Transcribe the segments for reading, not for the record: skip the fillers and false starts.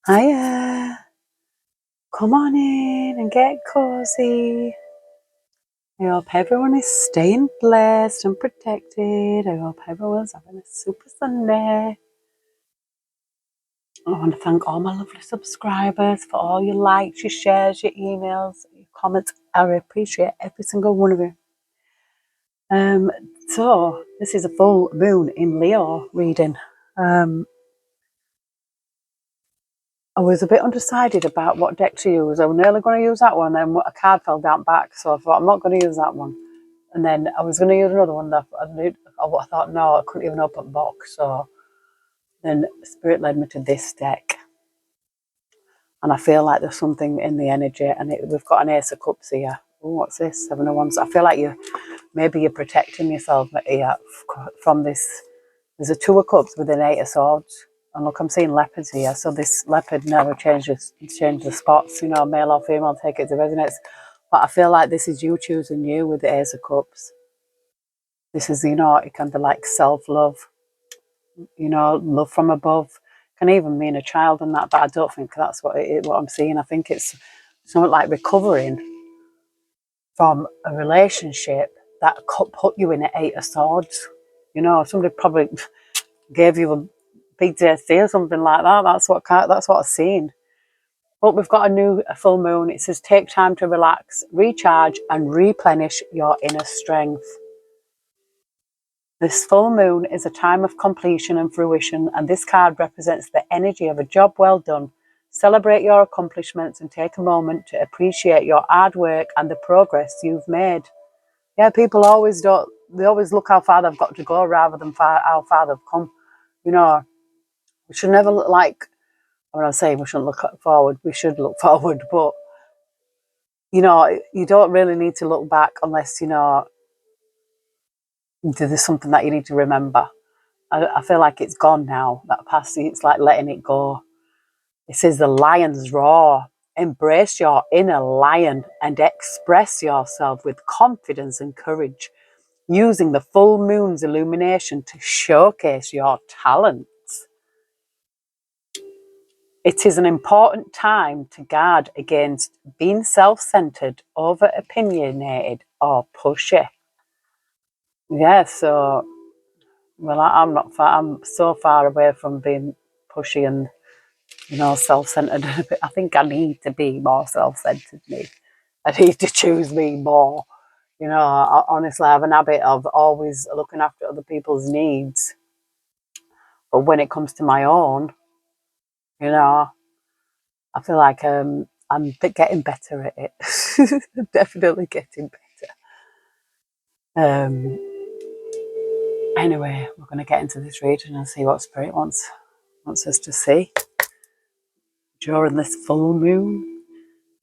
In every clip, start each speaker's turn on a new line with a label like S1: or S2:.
S1: Hiya, come on in and get cozy. I hope everyone is staying blessed and protected. I hope everyone's having a super Sunday. I want to thank all my lovely subscribers for all your likes, your shares, your emails, your comments. I appreciate every single one of you. So this is a full moon in Leo reading. I was a bit undecided about what deck to use. I was nearly going to use that one, then a card fell down back, so I thought I'm not going to use that one. And then I was going to use another one that I thought, no, I couldn't even open the box. So then Spirit led me to this deck. And I feel like there's something in the energy. And we've got an Ace of Cups here. Oh, what's this? 7 of Wands. I feel like maybe you're protecting yourself here from this. There's a 2 of Cups with an 8 of Swords. And look, I'm seeing leopards here. So this leopard never changes the spots, male or female, take it to resonance. But I feel like this is you choosing you with the Ace of Cups. This is, it can be like self-love, love from above. Can even mean a child and that, but I don't think that's what I'm seeing. I think it's something like recovering from a relationship that put you in an 8 of Swords. Somebody probably gave you a big JC or something like that. That's what I've seen. But we've got a full moon. It says take time to relax, recharge, and replenish your inner strength. This full moon is a time of completion and fruition, and this card represents the energy of a job well done. Celebrate your accomplishments and take a moment to appreciate your hard work and the progress you've made. Yeah, people always look how far they've got to go rather than how far they've come. We should never look like, when I'm saying we shouldn't look forward, we should look forward, but, you don't really need to look back unless, there's something that you need to remember. I feel like it's gone now, that past. It's like letting it go. It says the lion's roar. Embrace your inner lion and express yourself with confidence and courage, using the full moon's illumination to showcase your talents. It is an important time to guard against being self-centered, over-opinionated, or pushy. Yeah, so, well, I'm not far. I'm so far away from being pushy and self-centered. I think I need to be more self-centered. I need to choose me more. I honestly have an habit of always looking after other people's needs. But when it comes to my own, I feel like I'm getting better at it. Definitely getting better. Anyway, we're going to get into this reading and see what Spirit wants us to see during this full moon.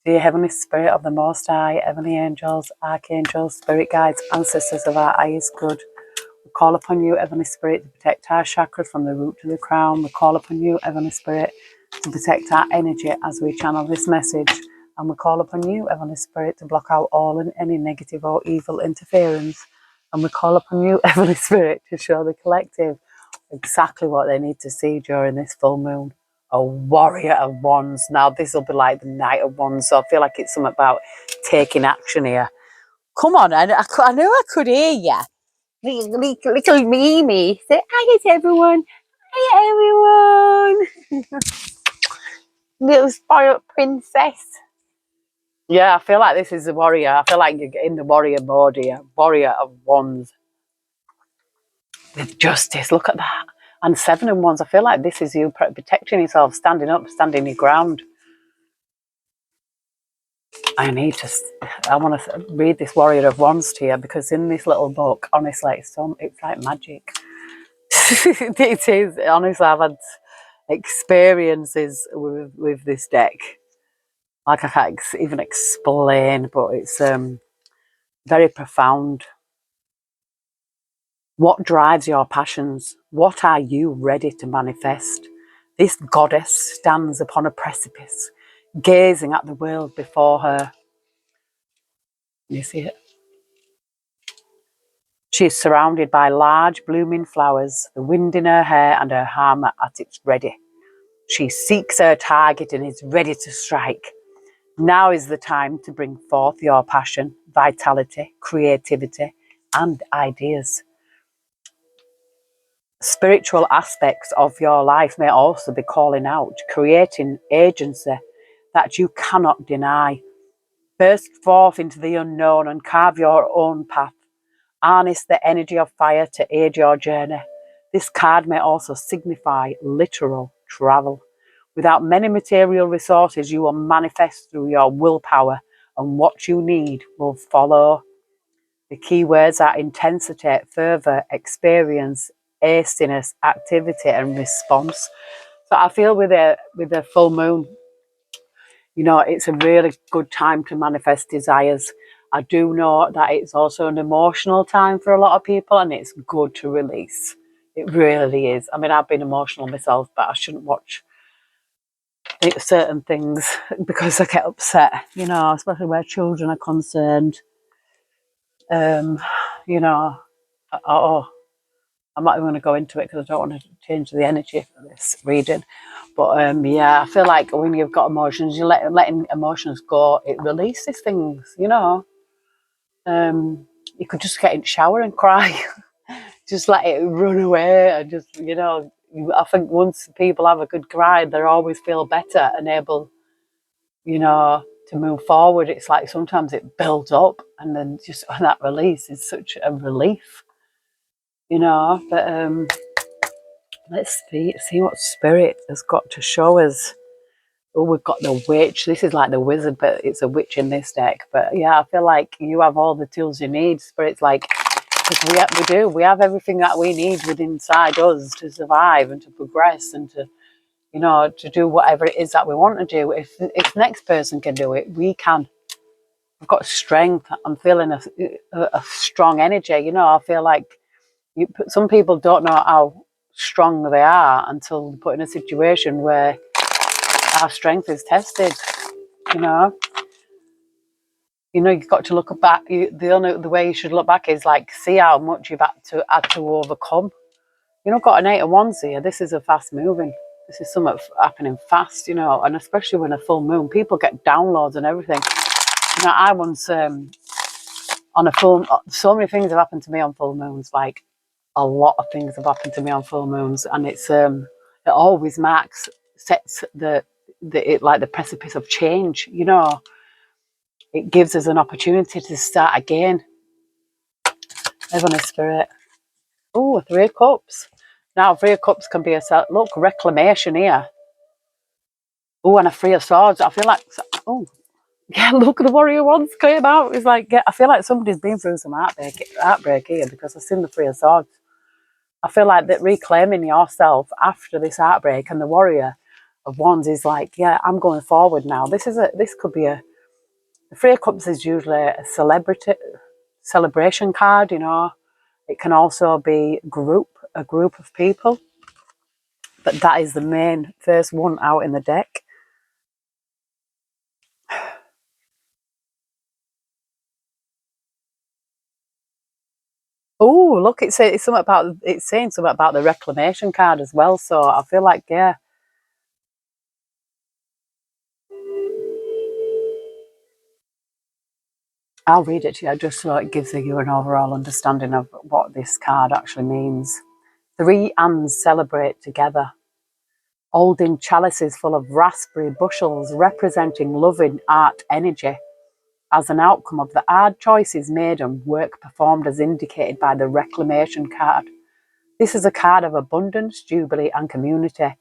S1: Dear Heavenly Spirit of the Most High, Heavenly Angels, Archangels, Spirit Guides, Ancestors of our highest good, we call upon you, Heavenly Spirit, to protect our chakras from the root to the crown. We call upon you, Heavenly Spirit, to protect our energy as we channel this message. And we call upon you, Heavenly Spirit, to block out all and any negative or evil interference. And we call upon you, Heavenly Spirit, to show the collective exactly what they need to see during this full moon. A warrior of wands. Now, this will be like the Knight of Wands, so I feel like it's something about taking action here. Come on, I knew I could hear you. Little Mimi. Say hi to everyone. Hi, everyone. Little spoiled princess. Yeah, I feel like this is a warrior. I feel like you're in the warrior mode here. Warrior of Wands. With justice. Look at that. And 7 of Wands. I feel like this is you protecting yourself, standing up, standing your ground. I want to read this Warrior of Wands to you, because in this little book, honestly, it's like magic. It is. Honestly, I've had experiences with this deck. Like, I can't even explain, but it's very profound. What drives your passions? What are you ready to manifest? This goddess stands upon a precipice, gazing at the world before her. You see it? She is surrounded by large blooming flowers, the wind in her hair and her armor at its ready. She seeks her target and is ready to strike. Now is the time to bring forth your passion, vitality, creativity, and ideas. Spiritual aspects of your life may also be calling out, creating agency that you cannot deny. Burst forth into the unknown and carve your own path. Harness the energy of fire to aid your journey. This card may also signify literal travel. Without many material resources, you will manifest through your willpower, and what you need will follow. The key words are intensity, fervor, experience, hastiness, activity, and response. So I feel with a full moon, it's a really good time to manifest desires. I do know that it's also an emotional time for a lot of people, and it's good to release. It really is. I mean, I've been emotional myself, but I shouldn't watch certain things because I get upset, especially where children are concerned. You know, oh, I'm not even going to go into it because I don't want to change the energy for this reading. But yeah, I feel like when you've got emotions, you're letting emotions go, it releases things, You could just get in the shower and cry. Just let it run away and just, I think once people have a good cry, they always feel better and able, to move forward. It's like sometimes it builds up and then just that release is such a relief, But let's see what spirit has got to show us. Oh, we've got the witch. This is like the wizard, but it's a witch in this deck. But yeah, I feel like you have all the tools you need. Spirit's like, because we have everything that we need within inside us to survive and to progress and to, to do whatever it is that we want to do. If the next person can do it, we can. We've got strength. I'm feeling a strong energy. I feel like some people don't know how strong they are until they're put in a situation where our strength is tested. You know, you've got to look back. The way you should look back is like see how much you've had to overcome. Got an 8 of Wands here. This is a fast moving. This is something happening fast, and especially when a full moon, people get downloads and everything. I once on a full, so many things have happened to me on full moons. Like a lot of things have happened to me on full moons, and it always sets the precipice of change. It gives us an opportunity to start again. Heavenly Spirit. Oh, 3 of Cups. Now, 3 of Cups can be look, reclamation here. Oh, and a 3 of Swords. I feel like, oh, yeah, look, the Warrior Wands came out. It's like, I feel like somebody's been through some heartbreak here because I've seen the 3 of Swords. I feel like that reclaiming yourself after this heartbreak, and the Warrior of Wands is like, yeah, I'm going forward now. This could be the 3 of Cups is usually a celebration card, It can also be a group of people, but that is the main first one out in the deck. Oh, look, it's saying something about the reclamation card as well. So I feel like, yeah. I'll read it to you just so it gives you an overall understanding of what this card actually means. 3 hands celebrate together, holding chalices full of raspberry bushels representing loving art energy. As an outcome of the hard choices made and work performed as indicated by the reclamation card. This is a card of abundance, jubilee and community.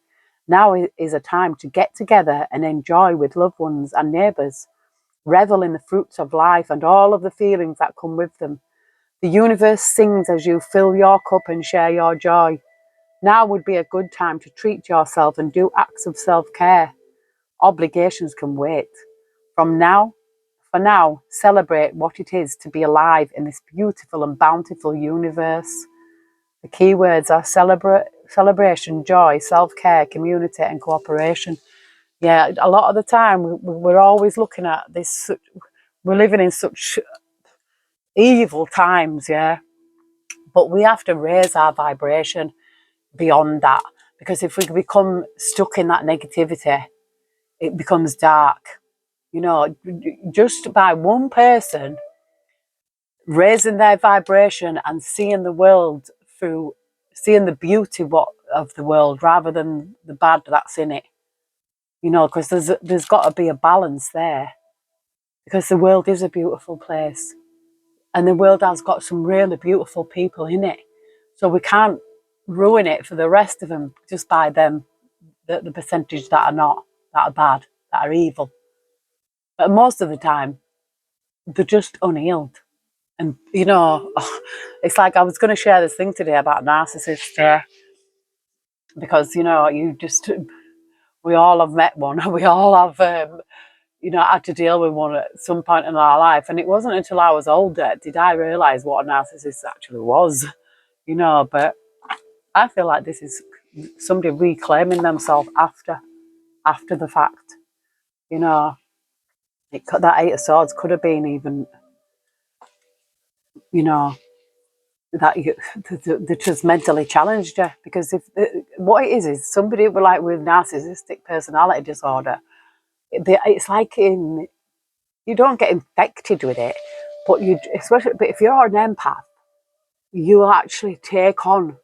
S1: Now is a time to get together and enjoy with loved ones and neighbours. Revel in the fruits of life and all of the feelings that come with them. The universe sings as you fill your cup and share your joy. Now would be a good time to treat yourself and do acts of self-care. Obligations can wait. For now, celebrate what it is to be alive in this beautiful and bountiful universe. The key words are celebration, joy, self-care, community, and cooperation. Yeah, a lot of the time we're always looking at this. We're living in such evil times, yeah. But we have to raise our vibration beyond that. Because if we become stuck in that negativity, it becomes dark. You know, just by one person raising their vibration and seeing the world through, seeing the beauty of the world rather than the bad that's in it. You know, because there's got to be a balance there, because the world is a beautiful place, and the world has got some really beautiful people in it. So we can't ruin it for the rest of them just by them, the percentage that are not, that are bad, that are evil. But most of the time, they're just unhealed. And, you know, it's like I was going to share this thing today about narcissists, because, you know, we all have met one. We all have, you know, had to deal with one at some point in our life. And it wasn't until I was older did I realise what a narcissist actually was, you know. But I feel like this is somebody reclaiming themselves after the fact, you know. That Eight of Swords could have been even, you know, that they just mentally challenged you. Because if what it is somebody with narcissistic personality disorder, it's like you don't get infected with it, but but if you're an empath, you actually take on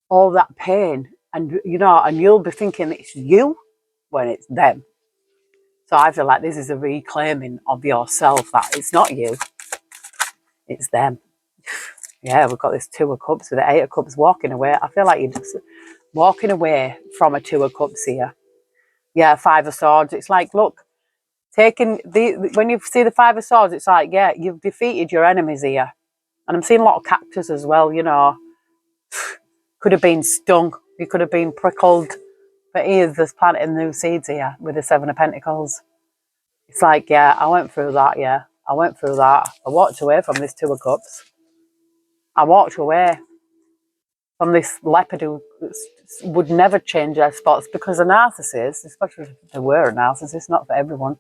S1: all that pain, and you know, and you'll be thinking it's you when it's them. So I feel like this is a reclaiming of yourself, that it's not you, it's them. Yeah, we've got this Two of Cups with the Eight of Cups walking away. I feel like you're just walking away from a Two of Cups here. Yeah, Five of Swords. It's like, look, when you see the Five of Swords, it's like, yeah, you've defeated your enemies here. And I'm seeing a lot of cactus as well, you know. Could have been stung. You could have been prickled. But here's this planting new seeds here with the Seven of Pentacles. It's like, yeah, I went through that, yeah. I went through that. I walked away from this Two of Cups. I walked away from this leopard who would never change their spots, because a narcissist, especially if they were a narcissist, not for everyone,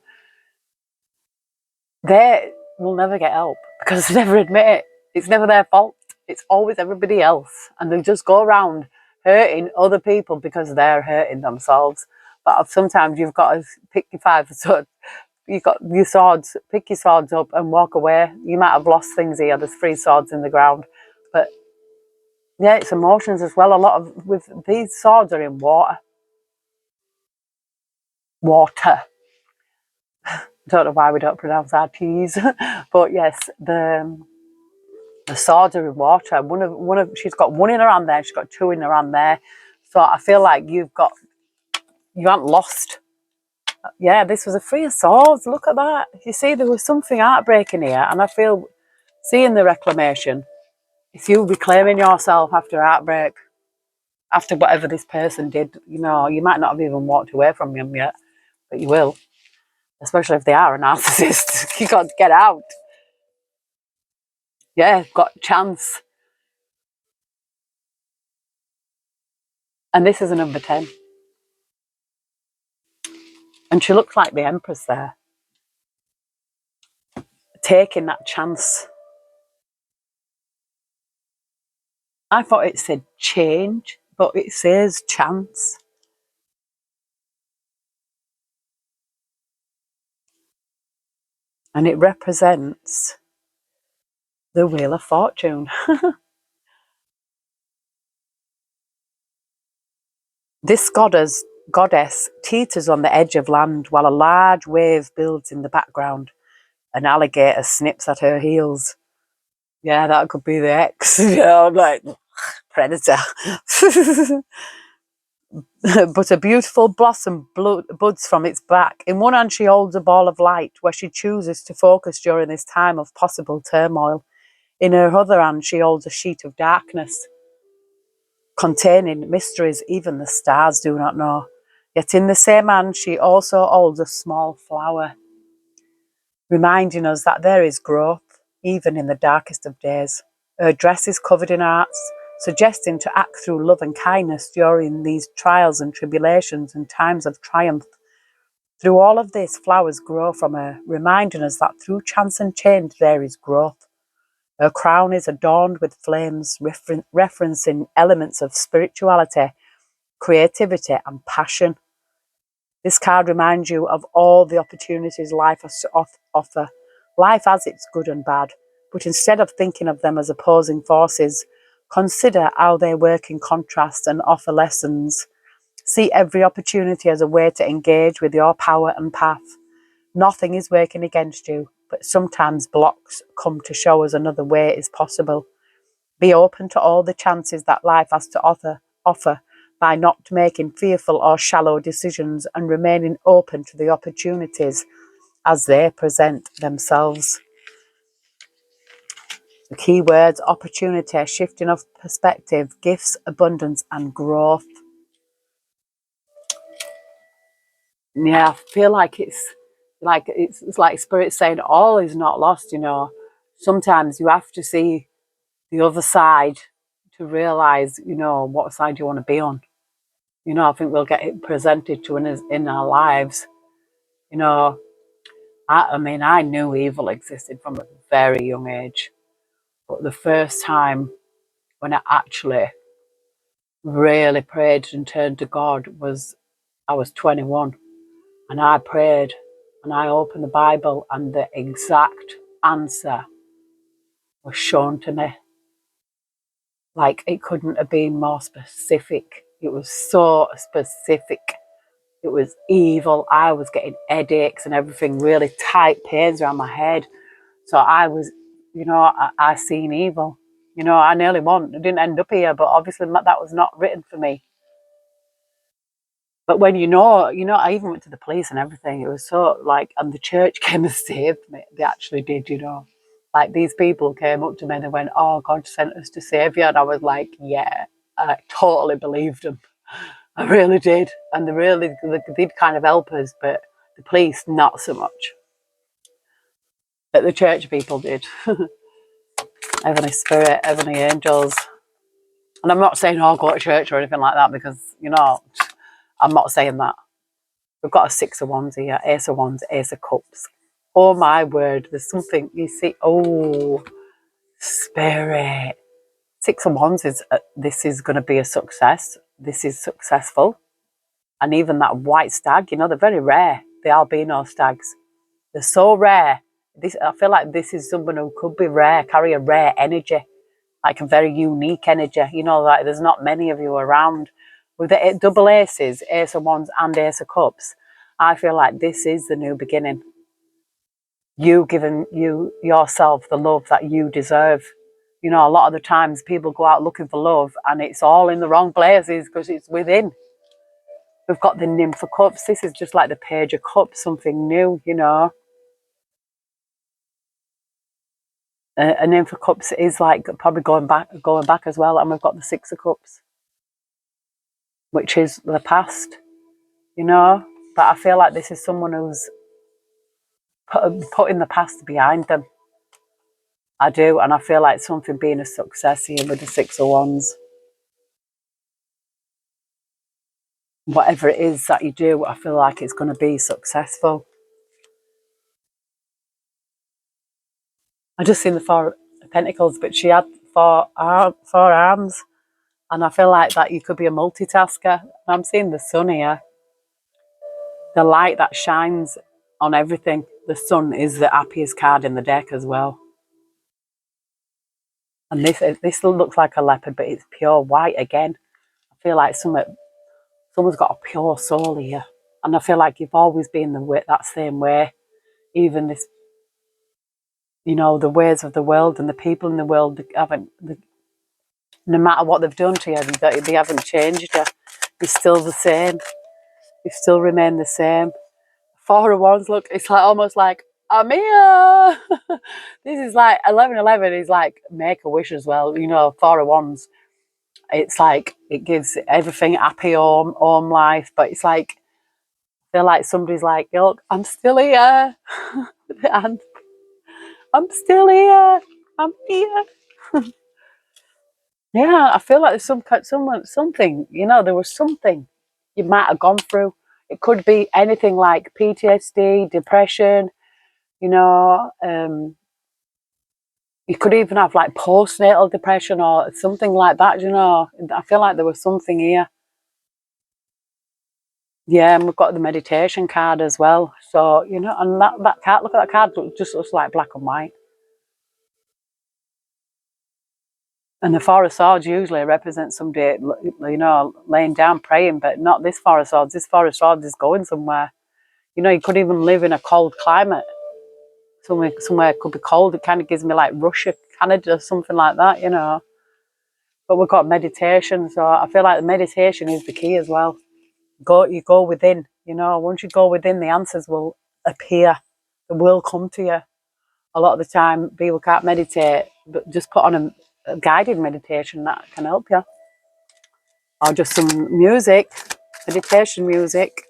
S1: they will never get help because they never admit it. It's never their fault. It's always everybody else. And they just go around hurting other people because they're hurting themselves. But sometimes you've got to pick your five swords. You've got your swords, pick your swords up and walk away. You might have lost things here. There's 3 swords in the ground. But yeah, it's emotions as well. A lot of, with these swords are in water. Water. Don't know why we don't pronounce our T's. But yes, the swords are in water. She's got 1 in her hand there. She's got 2 in her hand there. So I feel like you haven't lost. Yeah, this was a 3 of Swords. Look at that. You see, there was something heartbreaking here, and I feel seeing the reclamation. It's you reclaiming yourself after heartbreak, after whatever this person did. You know, you might not have even walked away from them yet, but you will. Especially if they are a narcissist. You got to get out. Yeah, got a chance. And this is a number 10. And she looks like the Empress there, taking that chance. I thought it said change, but it says chance. And it represents the Wheel of Fortune. This goddess teeters on the edge of land while a large wave builds in the background. An alligator snips at her heels. Yeah, that could be the ex. You know, like predator. But a beautiful blossom buds from its back. In one hand she holds a ball of light where she chooses to focus during this time of possible turmoil. In her other hand she holds a sheet of darkness containing mysteries even the stars do not know. Yet in the same hand she also holds a small flower, reminding us that there is growth even in the darkest of days. Her dress is covered in arts, suggesting to act through love and kindness during these trials and tribulations and times of triumph. Through all of this, flowers grow from her, reminding us that through chance and change there is growth. Her crown is adorned with flames, referencing elements of spirituality creativity and passion. This card reminds you of all the opportunities life has to offer. Life has its good and bad, but instead of thinking of them as opposing forces, consider how they work in contrast and offer lessons. See every opportunity as a way to engage with your power and path. Nothing is working against you, but sometimes blocks come to show us another way is possible. Be open to all the chances that life has to offer by not making fearful or shallow decisions and remaining open to the opportunities as they present themselves. The key words: opportunity, shifting of perspective, gifts, abundance, and growth. Yeah, I feel like it's like Spirit saying all is not lost, you know. Sometimes you have to see the other side to realise, you know, what side you want to be on. You know, I think we'll get it presented to us in our lives. You know, I mean, I knew evil existed from a very young age. But the first time when I actually really prayed and turned to God was I was 21. And I prayed and I opened the Bible and the exact answer was shown to me. Like, it couldn't have been more specific. It was so specific. It was evil. I was getting headaches and everything, really tight pains around my head. So I was, you know, I seen evil. You know, I nearly won. I didn't end up here, but obviously that was not written for me. But when you know, I even went to the police and everything. It was so like, and the church came and saved me. They actually did, you know. Like, these people came up to me and they went, "Oh, God sent us to save you." And I was like, yeah, I totally believed them. I really did. And they did kind of help us, but the police, not so much. But the church people did. Heavenly Spirit, Heavenly Angels. And I'm not saying, oh, go to church or anything like that, because, you know, I'm not saying that. We've got a 6 of Wands here, Ace of Wands, Ace of Cups. Oh my word, there's something, you see, oh, Spirit. 6 of Wands is, this is going to be a success. This is successful. And even that white stag, you know, they're very rare, the albino stags. They're so rare. I feel like this is someone who could be rare, carry a rare energy, like a very unique energy. You know, like there's not many of you around. With the double aces, Ace of Wands and Ace of Cups, I feel like this is the new beginning. You giving yourself the love that you deserve. You know, a lot of the times people go out looking for love and it's all in the wrong places because it's within. We've got the Nymph of Cups. This is just like the Page of Cups, something new, you know. A Nymph of Cups is like probably going back as well. And we've got the Six of Cups, which is the past, you know. But I feel like this is someone who's putting the past behind them. I do, and I feel like something being a success here with the Six of Wands. Whatever it is that you do, I feel like it's going to be successful. I just seen the Four of Pentacles, but she had four arms, and I feel like that you could be a multitasker. I'm seeing the sun here. The light that shines on everything. The sun is the happiest card in the deck as well. And this looks like a leopard, but it's pure white again. I feel like someone's got a pure soul here. And I feel like you've always been that same way. Even this, you know, the ways of the world and the people in the world no matter what they've done to you, they haven't changed you. You're still the same. You still remain the same. Four of Wands, look, it's like almost like, I'm here. This is like 11:11 is like make a wish as well. You know, Four of Wands. It's like it gives everything happy home life, but it's like I feel like somebody's like, look, I'm still here. And I'm still here. I'm here. Yeah, I feel like there's something, you know, there was something you might have gone through. It could be anything like PTSD, depression, you know, you could even have like postnatal depression or something like that, you know. I feel like there was something here. Yeah, and we've got the meditation card as well. So, you know, and that card, look at that card, it just looks like black and white. And the Four of Swords usually represents somebody, you know, laying down praying, but not this Four of Swords. This Four of Swords is going somewhere. You know, you could even live in a cold climate. Somewhere it could be cold. It kind of gives me like Russia, Canada, something like that, you know. But we've got meditation, so I feel like the meditation is the key as well. You go within, you know. Once you go within, the answers will appear. They will come to you. A lot of the time, people can't meditate, but just put on a guided meditation that can help you, or just some music, meditation music.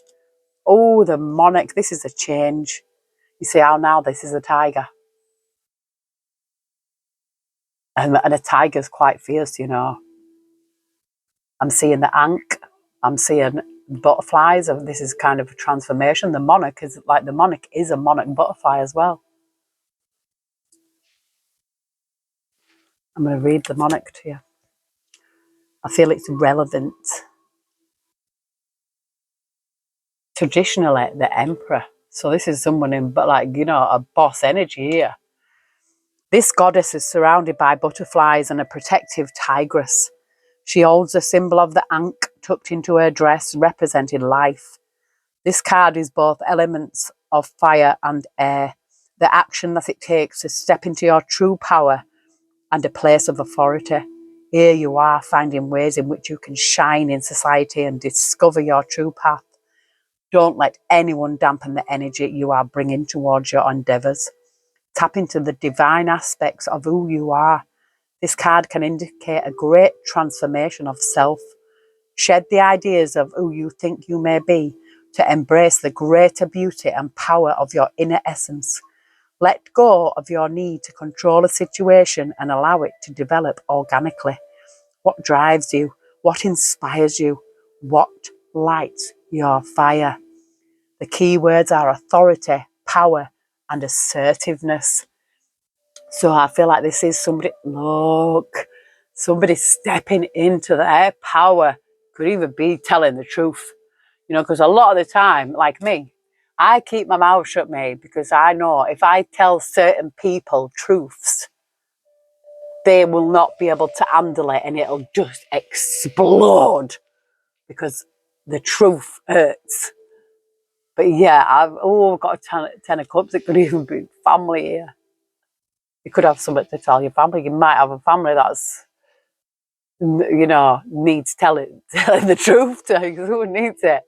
S1: Oh, the monarch! This is a change. You see how now this is a tiger, and a tiger's quite fierce, you know. I'm seeing the ankh. I'm seeing butterflies. This is kind of a transformation. The monarch is like the monarch is a monarch butterfly as well. I'm going to read the monarch to you. I feel it's relevant. Traditionally, the emperor. So this is someone in, but like, you know, a boss energy here. This goddess is surrounded by butterflies and a protective tigress. She holds a symbol of the ankh tucked into her dress, representing life. This card is both elements of fire and air, the action that it takes to step into your true power and a place of authority. Here you are, finding ways in which you can shine in society and discover your true path. Don't let anyone dampen the energy you are bringing towards your endeavours. Tap into the divine aspects of who you are. This card can indicate a great transformation of self. Shed the ideas of who you think you may be to embrace the greater beauty and power of your inner essence. Let go of your need to control a situation and allow it to develop organically. What drives you? What inspires you? What lights your fire? The key words are authority, power, and assertiveness. So I feel like this is somebody stepping into their power. Could even be telling the truth, you know, because a lot of the time, like me, I keep my mouth shut, mate, because I know if I tell certain people truths, they will not be able to handle it and it'll just explode because the truth hurts. But yeah, I've got a ten of cups. It could even be family here. You could have something to tell your family. You might have a family that's, you know, needs telling the truth to you. Someone needs it.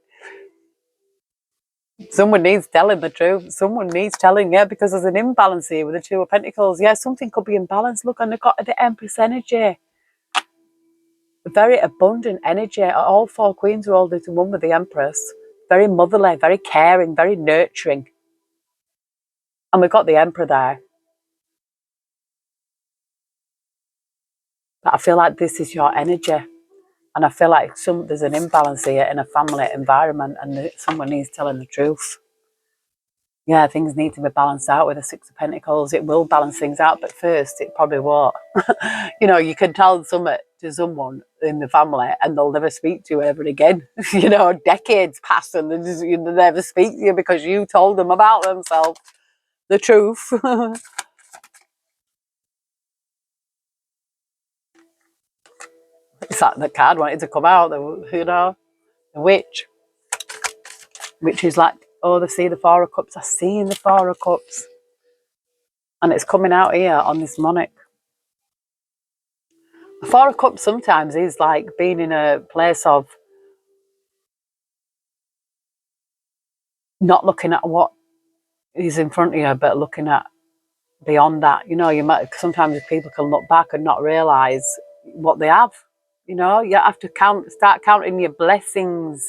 S1: Someone needs telling the truth. Someone needs telling, yeah, because there's an imbalance here with the Two of Pentacles. Yeah, something could be imbalanced. Look, and they've got the Empress energy. Very abundant energy. All four queens are all into one with the Empress. Very motherly, very caring, very nurturing. And we've got the Emperor there. But I feel like this is your energy. And I feel like there's an imbalance here in a family environment and someone needs telling the truth. Yeah, things need to be balanced out with the Six of Pentacles. It will balance things out, but first it probably won't. You know, you can tell something to someone in the family and they'll never speak to you ever again. You know, decades pass and they never speak to you because you told them about themselves, the truth. It's like the card wanted to come out, you know, the witch. Which is like, oh, they see the Four of Cups. I see in the Four of Cups. And it's coming out here on this monarch. The Four of Cups sometimes is like being in a place of not looking at what is in front of you, but looking at beyond that. You know, you might sometimes people can look back and not realise what they have. You know, you have to start counting your blessings.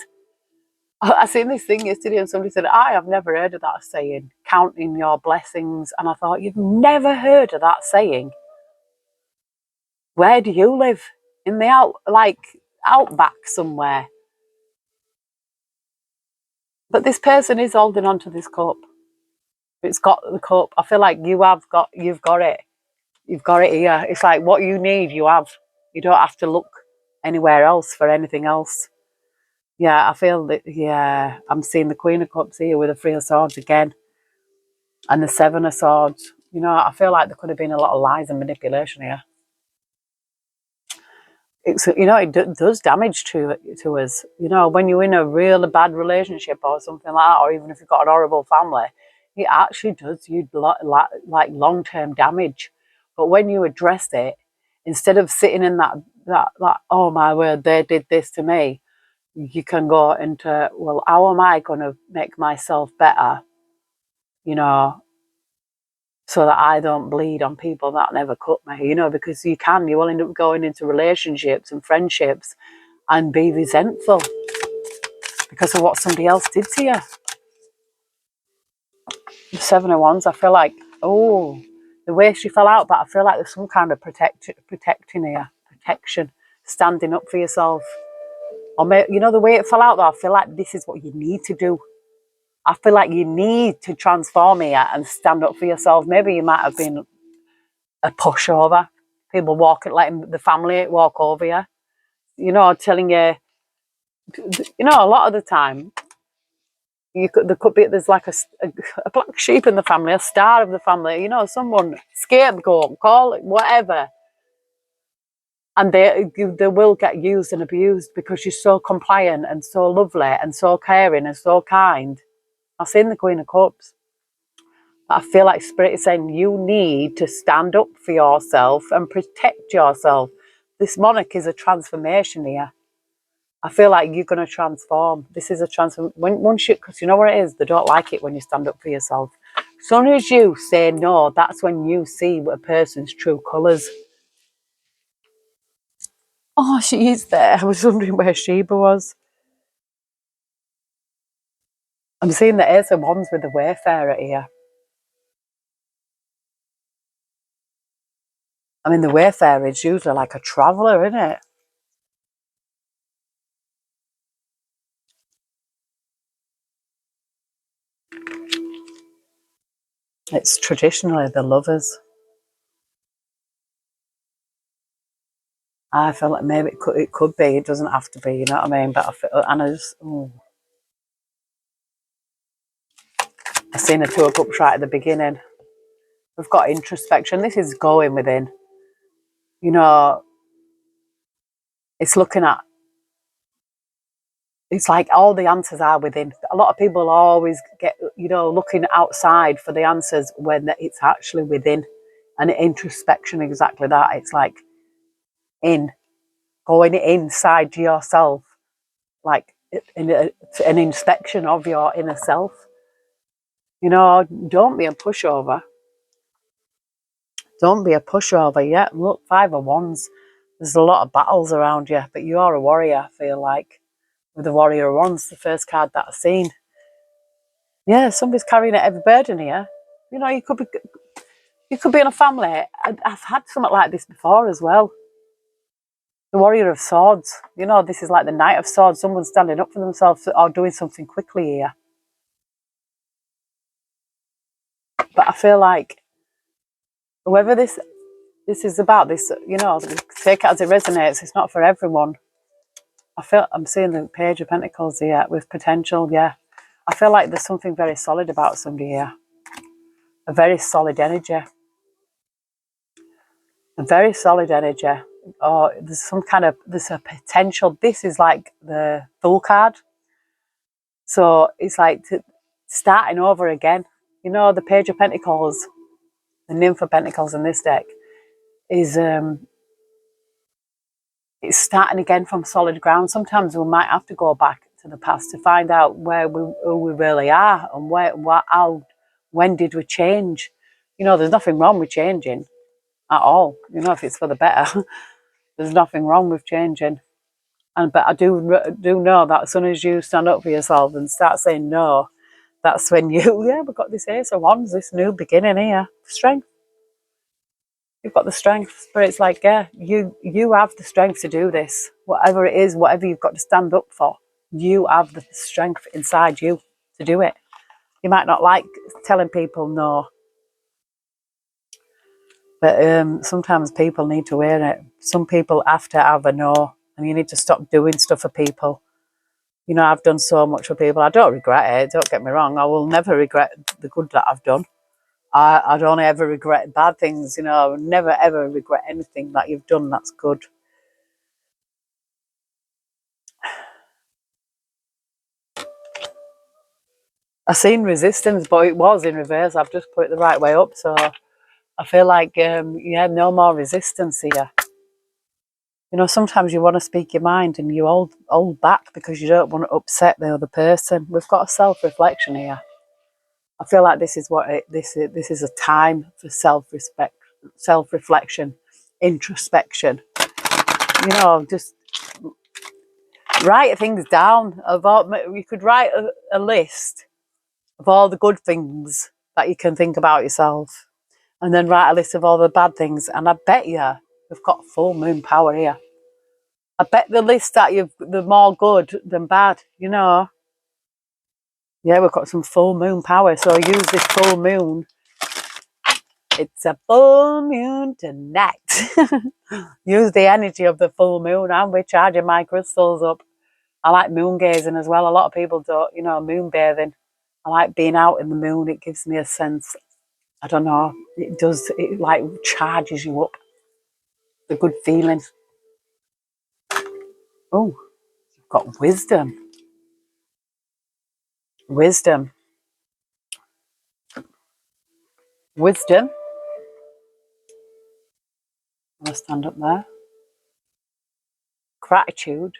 S1: I seen this thing yesterday and somebody said, I have never heard of that saying, counting your blessings. And I thought, you've never heard of that saying? Where do you live? In the outback somewhere. But this person is holding on to this cup. It's got the cup. I feel like you've got it. You've got it here. It's like what you need, you have. You don't have to look anywhere else for anything else. Yeah, I feel that, yeah, I'm seeing the Queen of Cups here with the Three of Swords again and the Seven of Swords. You know, I feel like there could have been a lot of lies and manipulation here. It's, you know, does damage to us. You know, when you're in a really bad relationship or something like that, or even if you've got an horrible family, it actually does you like long-term damage. But when you address it, instead of sitting in that oh my word, they did this to me, you can go into, well, how am I going to make myself better? You know, so that I don't bleed on people that never cut me, you know, because you will end up going into relationships and friendships and be resentful because of what somebody else did to you. The Seven of Wands, I feel like, oh, the way she fell out, but I feel like there's some kind of protecting here, protection, standing up for yourself. Or maybe, you know, the way it fell out though, I feel like this is what you need to do. I feel like you need to transform here and stand up for yourself. Maybe you might have been a pushover. People letting the family walk over you. You know, telling you, you know, a lot of the time, there's like a black sheep in the family, a star of the family, you know, someone, scapegoat, call it whatever. And they will get used and abused because you're so compliant and so lovely and so caring and so kind. I've seen the Queen of Cups. I feel like Spirit is saying you need to stand up for yourself and protect yourself. This monarch is a transformation here. I feel like you're going to transform. This is a transform. Once you, because you know what it is, they don't like it when you stand up for yourself. As soon as you say no, that's when you see a person's true colours. Oh, she is there. I was wondering where Sheba was. I'm seeing the Ace of Wands with the Wayfarer here. I mean, the Wayfarer is usually like a traveller, isn't it? It's traditionally the lovers. I feel like maybe it could be. It doesn't have to be. You know what I mean? But I feel, and I seen a Two of Cups right at the beginning. We've got introspection. This is going within. You know, it's looking at. It's like all the answers are within. A lot of people always get, you know, looking outside for the answers when it's actually within. And introspection, exactly that. It's like going inside yourself, like an inspection of your inner self. You know, don't be a pushover. Don't be a pushover. Yeah, look, Five of Wands. There's a lot of battles around you, but you are a warrior, I feel like. With the Warrior of Wands, the first card that I've seen. Yeah, somebody's carrying a heavy burden here. You know, you could be in a family. I've had something like this before as well. The Warrior of Swords. You know, this is like the Knight of Swords. Someone standing up for themselves or doing something quickly here. But I feel like whoever this is about, this, you know, take it as it resonates. It's not for everyone. I'm seeing the Page of Pentacles here with potential. Yeah, I feel like there's something very solid about somebody here. A very solid energy. A very solid energy. Or there's a potential. This is like the Fool card. So it's like starting over again. You know, the Page of Pentacles, the Nymph of Pentacles in this deck is it's starting again from solid ground. Sometimes we might have to go back to the past to find out who we really are and when did we change. You know, there's nothing wrong with changing at all. You know, if it's for the better, there's nothing wrong with changing. But I do know that as soon as you stand up for yourself and start saying no, that's when we've got this Ace of Wands, this new beginning here. Strength. You've got the strength, but it's like, yeah, you have the strength to do this. Whatever it is, whatever you've got to stand up for, you have the strength inside you to do it. You might not like telling people no, but sometimes people need to hear it. Some people have to have a no, and you need to stop doing stuff for people You know, I've done so much for people. I don't regret it. Don't get me wrong. I will never regret the good that I've done. I'd only ever regret bad things. You know, I would never ever regret anything that you've done that's good. I seen resistance, but it was in reverse. I've just put it the right way up, so I feel like yeah, no more resistance here. You know, sometimes you want to speak your mind and you hold back because you don't want to upset the other person. We've got a self-reflection here. I feel like this is what this is a time for self-respect, self-reflection, introspection. You know, just write things down about. You could write a list of all the good things that you can think about yourself, and then write a list of all the bad things. And I bet you we've got full moon power here. I bet the list that you've the more good than bad. You know, yeah, we've got some full moon power. So use this full moon. It's a full moon tonight. Use the energy of the full moon. I'm recharging my crystals up. I like moon gazing as well. A lot of people don't, you know, moon bathing. I like being out in the moon. It gives me a sense, I don't know, it like charges you up. The good feeling. Oh, you've got wisdom. Wisdom. Wisdom. I'm going to stand up there. Gratitude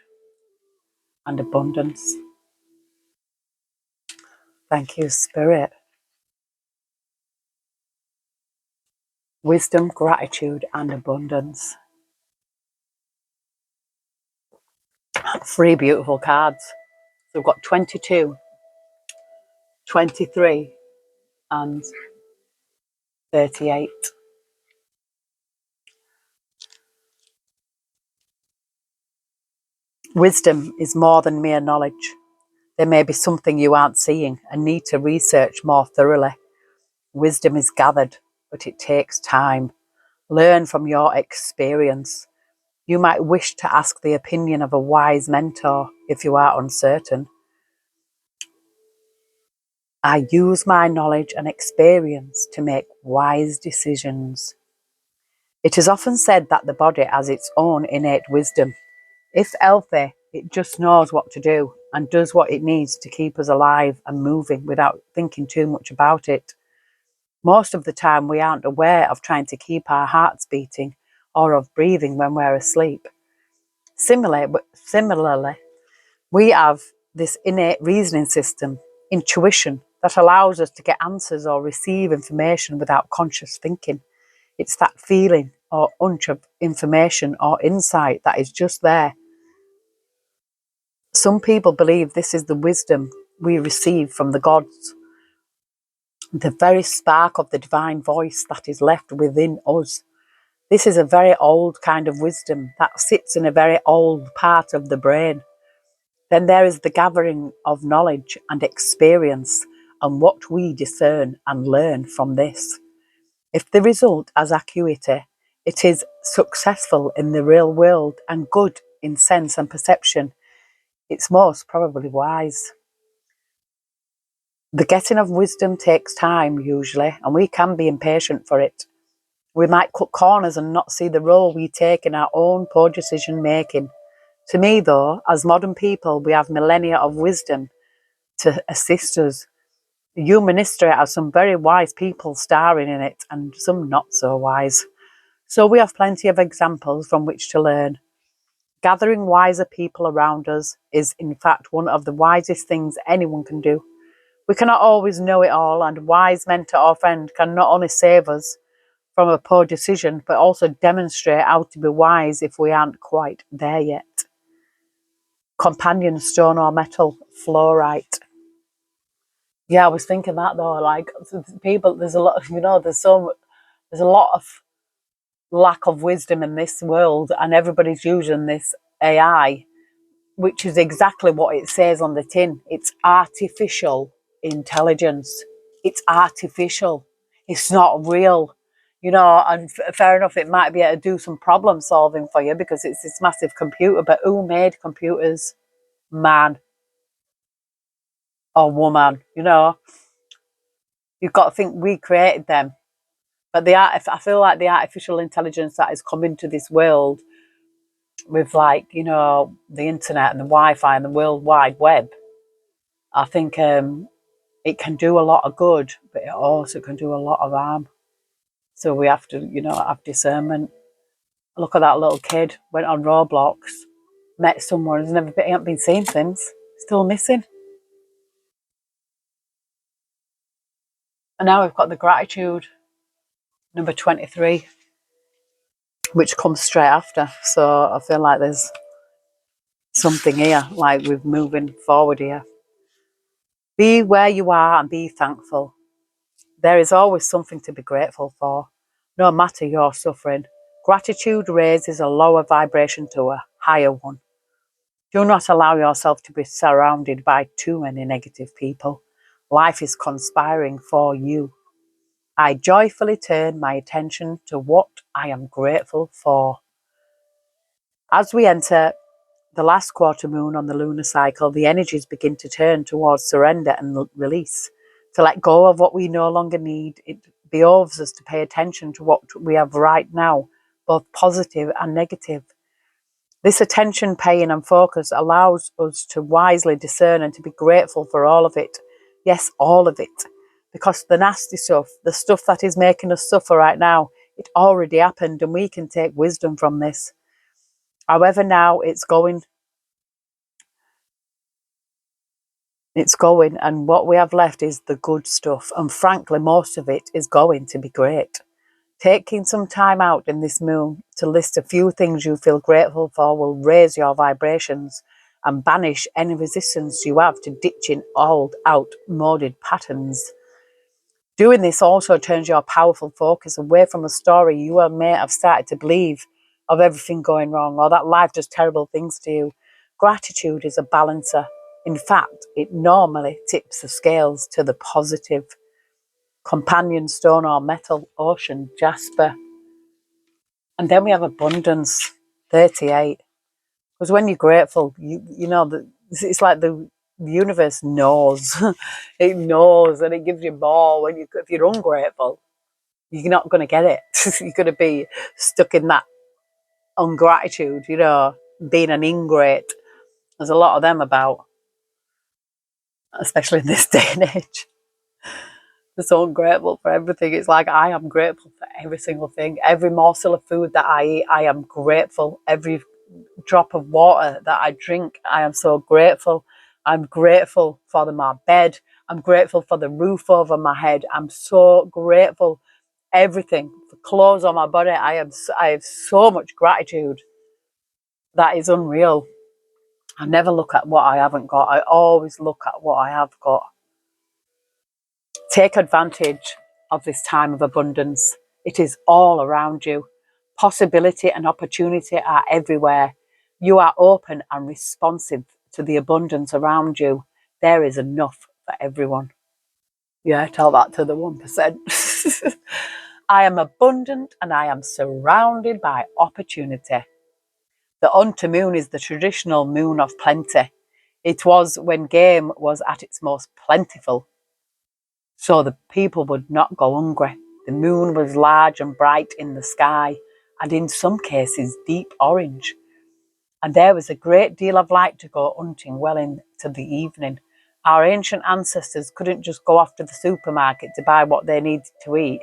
S1: and abundance. Thank you, Spirit. Wisdom, gratitude, and abundance. 3 beautiful cards. So we've got 22, 23, and 38. Wisdom is more than mere knowledge. There may be something you aren't seeing and need to research more thoroughly. Wisdom is gathered, but it takes time. Learn from your experience. You might wish to ask the opinion of a wise mentor if you are uncertain. I use my knowledge and experience to make wise decisions. It is often said that the body has its own innate wisdom. If healthy, it just knows what to do and does what it needs to keep us alive and moving without thinking too much about it. Most of the time, we aren't aware of trying to keep our hearts beating or of breathing when we're asleep. Similarly, we have this innate reasoning system, intuition, that allows us to get answers or receive information without conscious thinking. It's that feeling or hunch of information or insight that is just there. Some people believe this is the wisdom we receive from the gods, the very spark of the divine voice that is left within us. This is a very old kind of wisdom that sits in a very old part of the brain. Then there is the gathering of knowledge and experience and what we discern and learn from this. If the result has acuity, it is successful in the real world and good in sense and perception. It's most probably wise. The getting of wisdom takes time usually, and we can be impatient for it. We might cut corners and not see the role we take in our own poor decision making. To me, though, as modern people, we have millennia of wisdom to assist us. The human history has some very wise people starring in it and some not so wise. So we have plenty of examples from which to learn. Gathering wiser people around us is, in fact, one of the wisest things anyone can do. We cannot always know it all, and a wise mentor or friend can not only save us from a poor decision, but also demonstrate how to be wise if we aren't quite there yet. Companion, stone or metal, fluorite. Yeah, I was thinking that though, like people, there's a lot of, there's a lot of lack of wisdom in this world, and everybody's using this AI, which is exactly what it says on the tin. It's artificial intelligence. It's artificial. It's not real. And fair enough, it might be able to do some problem solving for you because it's this massive computer, but who made computers? Man. or woman, you know. You've got to think we created them. But I feel like the artificial intelligence that is coming to this world with, like, you know, the internet and the Wi-Fi and the World Wide Web, I think it can do a lot of good, but it also can do a lot of harm. So we have to, you know, have discernment. Look at that little kid, went on Roblox, met someone, he ain't been seen since, still missing. And now we've got the gratitude, number 23, which comes straight after. So I feel like there's something here, like we're moving forward here. Be where you are and be thankful. There is always something to be grateful for, no matter your suffering. Gratitude raises a lower vibration to a higher one. Do not allow yourself to be surrounded by too many negative people. Life is conspiring for you. I joyfully turn my attention to what I am grateful for. As we enter the last quarter moon on the lunar cycle, the energies begin to turn towards surrender and release, to let go of what we no longer need. It behoves us to pay attention to what we have right now, both positive and negative. This attention, paying, and focus allows us to wisely discern and to be grateful for all of it. Yes, all of it. Because the nasty stuff, the stuff that is making us suffer right now, it already happened, and we can take wisdom from this. However, now it's going, and what we have left is the good stuff. And frankly, most of it is going to be great. Taking some time out in this moon to list a few things you feel grateful for will raise your vibrations and banish any resistance you have to ditching old, outmoded patterns. Doing this also turns your powerful focus away from a story you may have started to believe of everything going wrong or that life does terrible things to you. Gratitude is a balancer. In fact, it normally tips the scales to the positive. Companion stone or metal, ocean, jasper. And then we have abundance, 38. Because when you're grateful, you know, it's like the universe knows. It knows and it gives you more. If you're ungrateful, you're not going to get it. You're going to be stuck in that ungratitude, you know, being an ingrate. There's a lot of them about, especially in this day and age. They're so ungrateful for everything. It's like I am grateful for every single thing. Every morsel of food that I eat, I am grateful. Every drop of water that I drink, I am so grateful. I'm grateful for my bed. I'm grateful for the roof over my head. I'm so grateful. Everything, for clothes on my body, I have so much gratitude that is unreal. I never look at what I haven't got. I always look at what I have got. Take advantage of this time of abundance. It is all around you. Possibility and opportunity are everywhere. You are open and responsive to the abundance around you. There is enough for everyone. Yeah, tell that to the 1%. I am abundant and I am surrounded by opportunity. The Unto moon is the traditional moon of plenty. It was when game was at its most plentiful, so the people would not go hungry. The moon was large and bright in the sky, and in some cases deep orange. And there was a great deal of light to go hunting well into the evening. Our ancient ancestors couldn't just go off to the supermarket to buy what they needed to eat.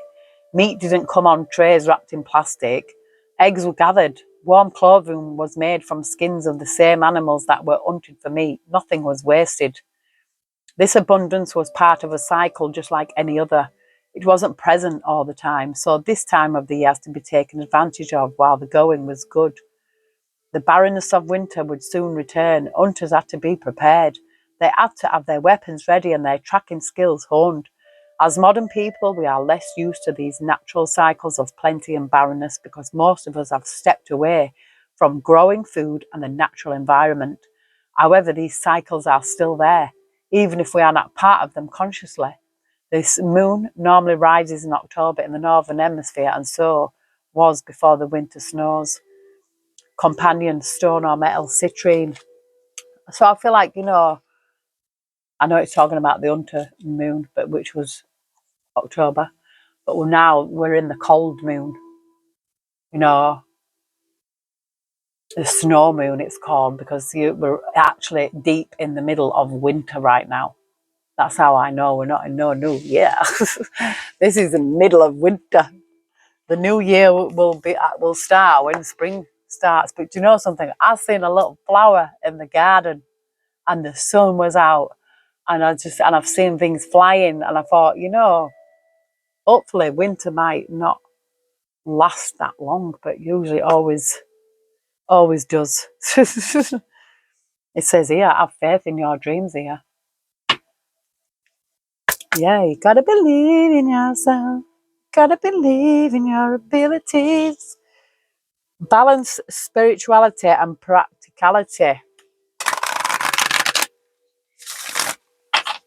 S1: Meat didn't come on trays wrapped in plastic. Eggs were gathered. Warm clothing was made from skins of the same animals that were hunted for meat. Nothing was wasted. This abundance was part of a cycle just like any other. It wasn't present all the time, so this time of the year has to be taken advantage of while the going was good. The barrenness of winter would soon return. Hunters had to be prepared. They had to have their weapons ready and their tracking skills honed. As modern people, we are less used to these natural cycles of plenty and barrenness because most of us have stepped away from growing food and the natural environment. However, these cycles are still there, even if we are not part of them consciously. This moon normally rises in October in the northern hemisphere, and so was before the winter snows. Companion stone or metal, citrine. So I feel like, you know, I know it's talking about the hunter moon, but which was October. But now we're in the cold moon. You know, the snow moon it's called, because we're actually deep in the middle of winter right now. That's how I know we're not in no new year. This is the middle of winter. The new year will start when spring starts. But do you know something? I've seen a little flower in the garden, and the sun was out, and I've seen things flying, and I thought, hopefully winter might not last that long, but usually always does. It says here, have faith in your dreams here. Yeah, you gotta believe in yourself. Gotta believe in your abilities. Balance spirituality and practicality.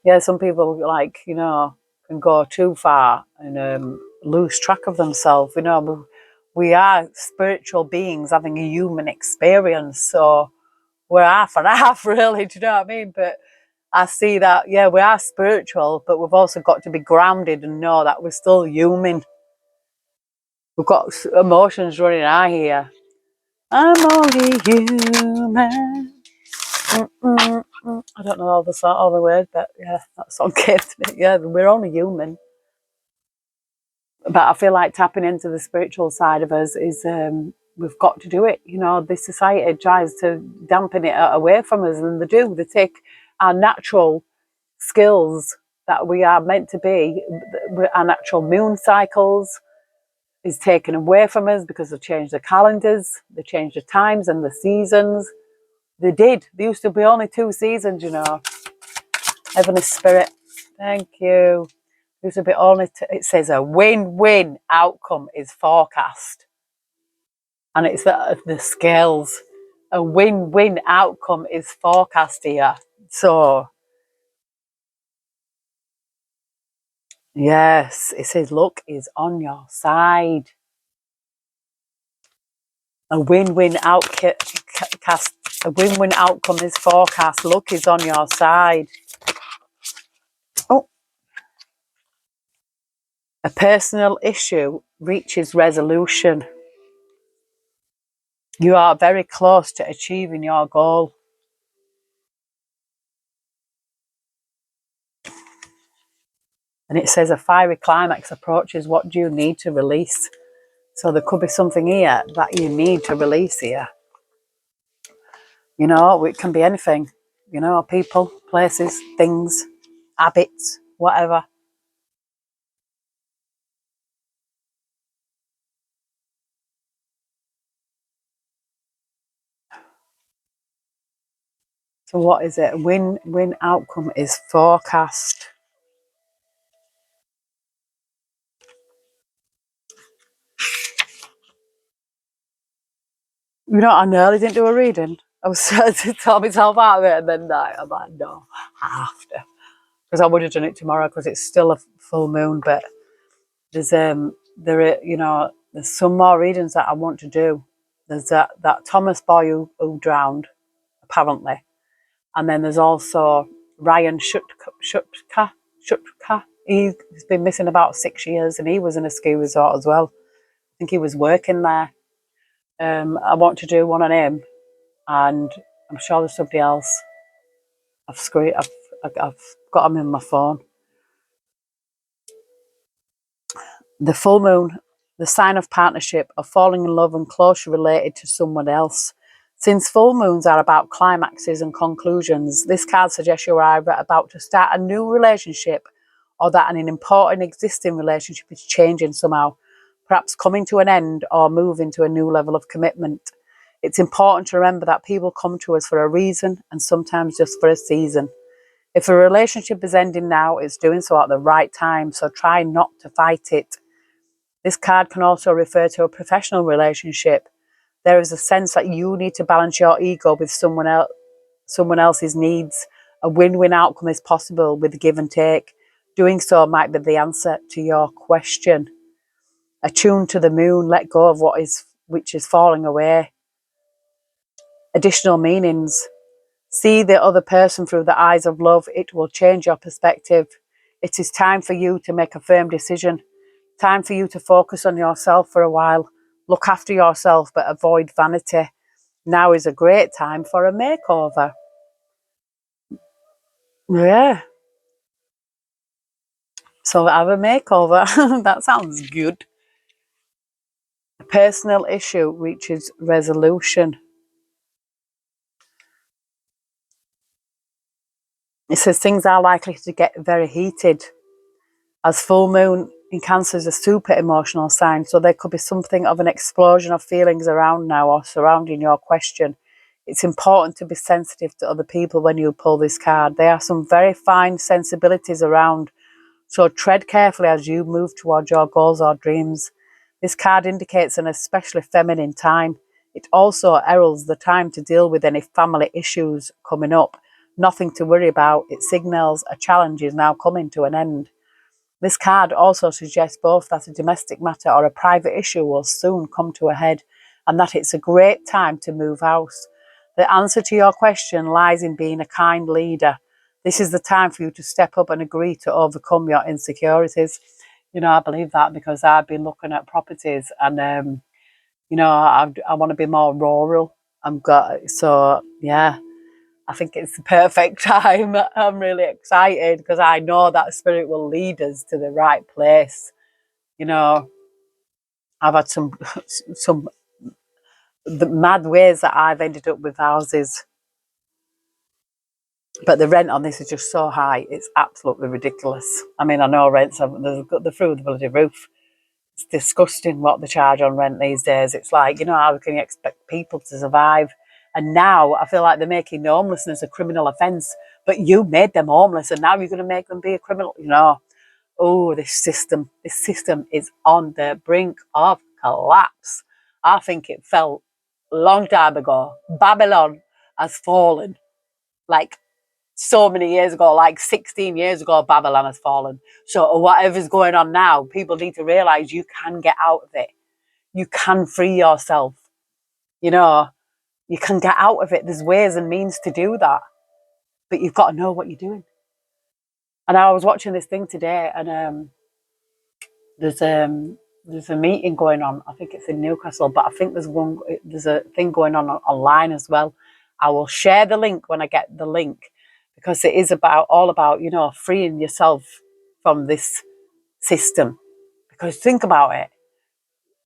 S1: Yeah, some people can go too far and lose track of themselves. We are spiritual beings having a human experience, so we're half and half, really. Do you know what I mean? But I see that, yeah, we are spiritual, but we've also got to be grounded and know that we're still human. We've got emotions running out here. I'm only human. I don't know all the words, but yeah, that song came to me. Yeah, we're only human. But I feel like tapping into the spiritual side of us is we've got to do it. This society tries to dampen it away from us, and they do. They take our natural skills that we are meant to be, our natural moon cycles, is taken away from us because they've changed the calendars, they changed the times and the seasons. They did. There used to be only 2 seasons, Heavenly Spirit, thank you. There used to be it says a win-win outcome is forecast. And it's the scales. A win-win outcome is forecast here. So, yes, it says luck is on your side. A win-win outcome is forecast. Luck is on your side. Oh. A personal issue reaches resolution. You are very close to achieving your goal. And it says a fiery climax approaches. What do you need to release? So there could be something here that you need to release here. It can be anything. People, places, things, habits, whatever. So what is it? Win outcome is forecast. I nearly didn't do a reading. I was trying to tell myself out of it, and then I'm like, no, I have to. Because I would have done it tomorrow because it's still a full moon, but there's there's some more readings that I want to do. There's that Thomas boy who drowned, apparently. And then there's also Ryan Shutka. He's been missing about 6 years, and he was in a ski resort as well. I think he was working there. I want to do one on him, and I'm sure there's somebody else. I've got him in my phone. The full moon, the sign of partnership, of falling in love and closely related to someone else. Since full moons are about climaxes and conclusions, this card suggests you're either about to start a new relationship or that an important existing relationship is changing somehow, perhaps coming to an end or moving to a new level of commitment. It's important to remember that people come to us for a reason and sometimes just for a season. If a relationship is ending now, it's doing so at the right time, so try not to fight it. This card can also refer to a professional relationship. There is a sense that you need to balance your ego with someone else's needs. A win-win outcome is possible with give and take. Doing so might be the answer to your question. Attune to the moon, let go of which is falling away. Additional meanings. See the other person through the eyes of love. It will change your perspective. It is time for you to make a firm decision. Time for you to focus on yourself for a while. Look after yourself, but avoid vanity. Now is a great time for a makeover. Yeah. So have a makeover. That sounds good. A personal issue reaches resolution. It says things are likely to get very heated, as full moon in Cancer is a super emotional sign. So there could be something of an explosion of feelings around now or surrounding your question. It's important to be sensitive to other people when you pull this card. There are some very fine sensibilities around. So tread carefully as you move towards your goals or dreams. This card indicates an especially feminine time. It also heralds the time to deal with any family issues coming up. Nothing to worry about. It signals a challenge is now coming to an end. This card also suggests both that a domestic matter or a private issue will soon come to a head and that it's a great time to move house. The answer to your question lies in being a kind leader. This is the time for you to step up and agree to overcome your insecurities. You know, I believe that because I've been looking at properties and, you know, I want to be more rural. So yeah, I think it's the perfect time. I'm really excited because I know that spirit will lead us to the right place. You know, I've had some the mad ways that I've ended up with houses, but the rent on this is just so high. It's absolutely ridiculous. I mean, I know rents are they're through the bloody roof. It's disgusting what they charge on rent these days. It's like, you know, how can you expect people to survive? And now I feel like they're making homelessness a criminal offence. But you made them homeless and now you're going to make them be a criminal. You know, oh, this system is on the brink of collapse. I think it fell a long time ago. Babylon has fallen. Like so many years ago, like 16 years ago, Babylon has fallen. So whatever's going on now, people need to realize you can get out of it. You can free yourself. You know, you can get out of it. There's ways and means to do that, but you've got to know what you're doing. And I was watching this thing today, and there's there's a meeting going on. I think it's in Newcastle, but I think there's a thing going on online as well. I will share the link when I get the link because it is all about, you know, freeing yourself from this system. Because think about it,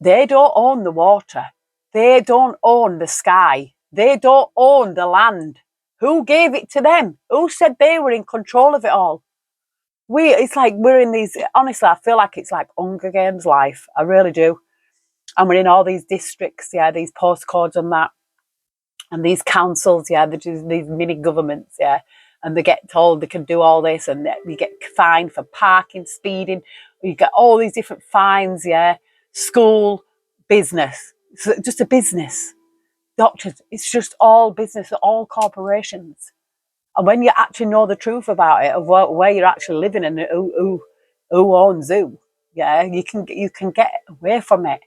S1: they don't own the water, they don't own the sky, they don't own the land. Who gave it to them? Who said they were in control of it all? It's like we're in these, honestly, I feel like it's like Hunger Games life. I really do. And we're in all these districts, yeah, these postcodes and that, and these councils, yeah, these mini governments, yeah, and they get told they can do all this, and you get fined for parking, speeding, you get all these different fines, yeah, school, business, it's just a business, doctors, it's just all business, all corporations. And when you actually know the truth about it, of where you're actually living and who owns who, yeah, you can get away from it.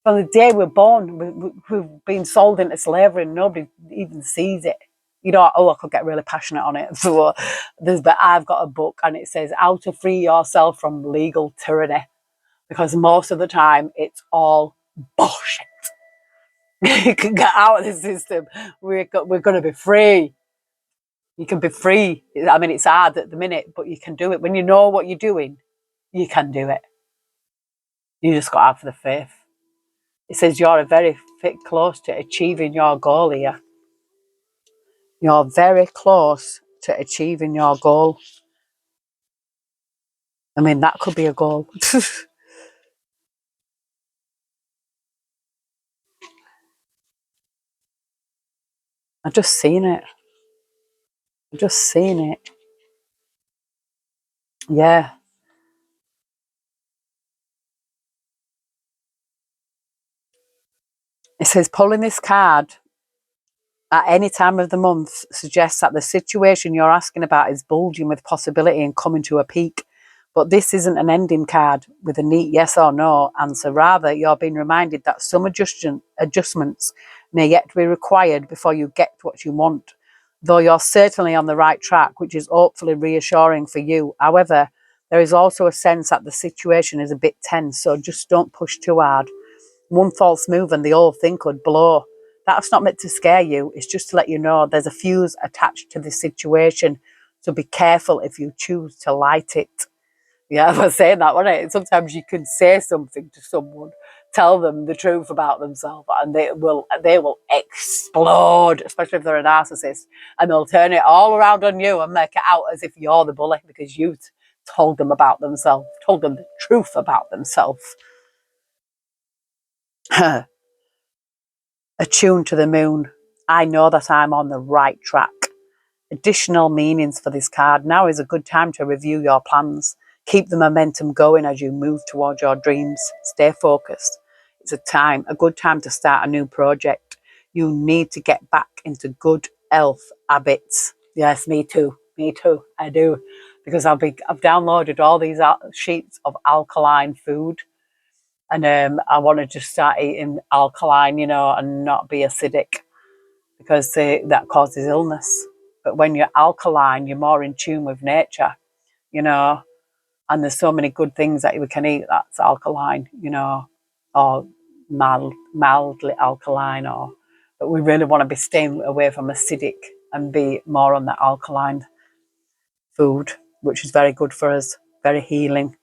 S1: From the day we're born, we've been sold into slavery and nobody even sees it. You know, oh, I could get really passionate on it. So but I've got a book and it says how to free yourself from legal tyranny, because most of the time it's all bullshit. You can get out of the system. We're going to be free. You can be free. I mean, it's hard at the minute, but you can do it. When you know what you're doing, you can do it. You just got to have the faith. It says you're a very close to achieving your goal here. You're very close to achieving your goal. I mean, that could be a goal. I've just seen it. I've just seen it. Yeah. It says pulling this card at any time of the month suggests that the situation you're asking about is bulging with possibility and coming to a peak. But this isn't an ending card with a neat yes or no answer. Rather, you're being reminded that some adjustments may yet be required before you get what you want. though you're certainly on the right track, which is hopefully reassuring for you. However, there is also a sense that the situation is a bit tense, so just don't push too hard. One false move and the whole thing could blow. That's not meant to scare you. It's just to let you know there's a fuse attached to this situation. So be careful if you choose to light it. Yeah, I was saying that, wasn't it? Sometimes you can say something to someone, tell them the truth about themselves, and they will explode, especially if they're a narcissist, and they'll turn it all around on you and make it out as if you're the bully because you told them about themselves, told them the truth about themselves. Attuned to the moon. I know that I'm on the right track. Additional meanings for this card. Now is a good time to review your plans. Keep the momentum going as you move towards your dreams. Stay focused. It's a good time to start a new project. You need to get back into good health habits. Yes, me too. Me too. I do. Because I've downloaded all these sheets of alkaline food. And I want to just start eating alkaline, and not be acidic because that causes illness. But when you're alkaline, you're more in tune with nature, and there's so many good things that we can eat that's alkaline, or mildly alkaline, but we really want to be staying away from acidic and be more on the alkaline food, which is very good for us, very healing.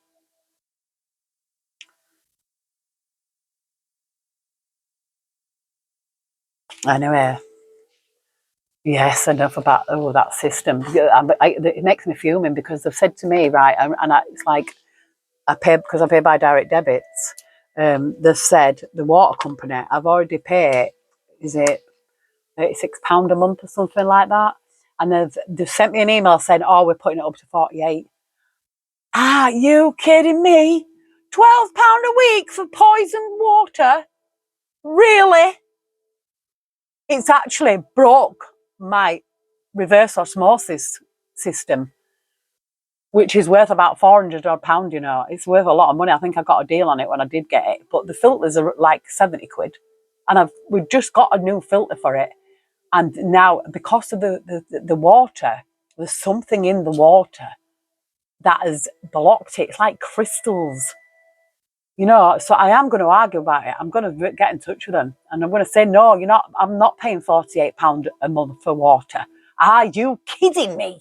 S1: Anyway, yes, enough about that system. It makes me fuming because they've said to me, right, it's like I pay by direct debits. They've said the water company, I've already paid, is it £36 a month or something like that? And they've sent me an email saying, oh, we're putting it up to 48. Are you kidding me? £12 a week for poisoned water? Really? It's actually broke my reverse osmosis system, which is worth about £400 odd. It's worth a lot of money. I think I got a deal on it when I did get it. But the filters are like 70 quid. And we've just got a new filter for it. And now, because of the water, there's something in the water that has blocked it. It's like crystals. So I am going to argue about it. I'm going to get in touch with them. And I'm going to say, no, I'm not paying £48 a month for water. Are you kidding me?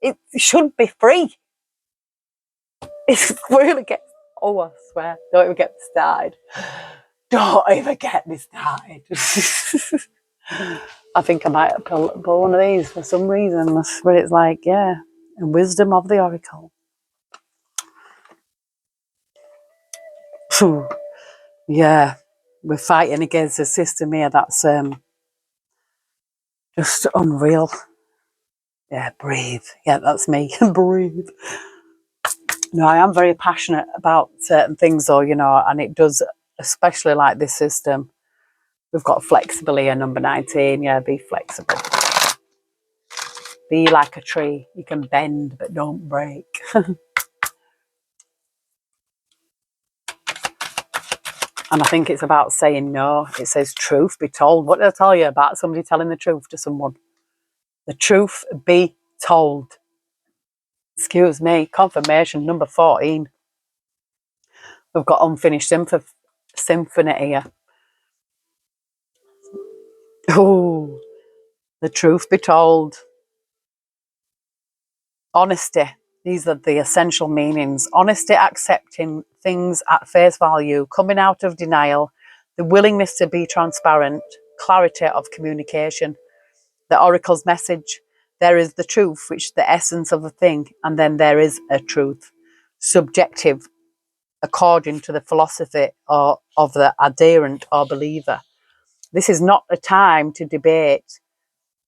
S1: It should be free. It's really gets. Oh, I swear. Don't even get me started. Don't even get me started. I think I might pull one of these for some reason. But it's like, yeah, wisdom of the oracle. Yeah, we're fighting against a system here that's just unreal. Yeah, breathe. Yeah, that's me. Breathe. No, I am very passionate about certain things, though, and it does, especially like this system. We've got flexible here, number 19. Yeah, be flexible. Be like a tree. You can bend, but don't break. And I think it's about saying no. It says truth be told. What did I tell you about somebody telling the truth to someone? The truth be told. Excuse me. Confirmation, number 14. We've got unfinished symphony here. Oh, the truth be told. Honesty. These are the essential meanings. Honesty, accepting things at face value, coming out of denial, the willingness to be transparent, clarity of communication. The oracle's message. There is the truth, which is the essence of a thing, and then there is a truth. Subjective, according to the philosophy of the adherent or believer. This is not a time to debate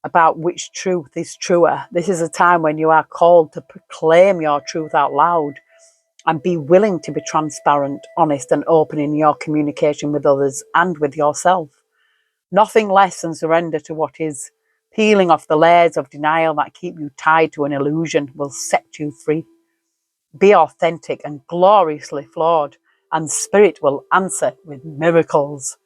S1: about which truth is truer. This is a time when you are called to proclaim your truth out loud and be willing to be transparent, honest, and open in your communication with others and with yourself. Nothing less than surrender to what is. Peeling off the layers of denial that keep you tied to an illusion will set you free. Be authentic and gloriously flawed, and spirit will answer with miracles.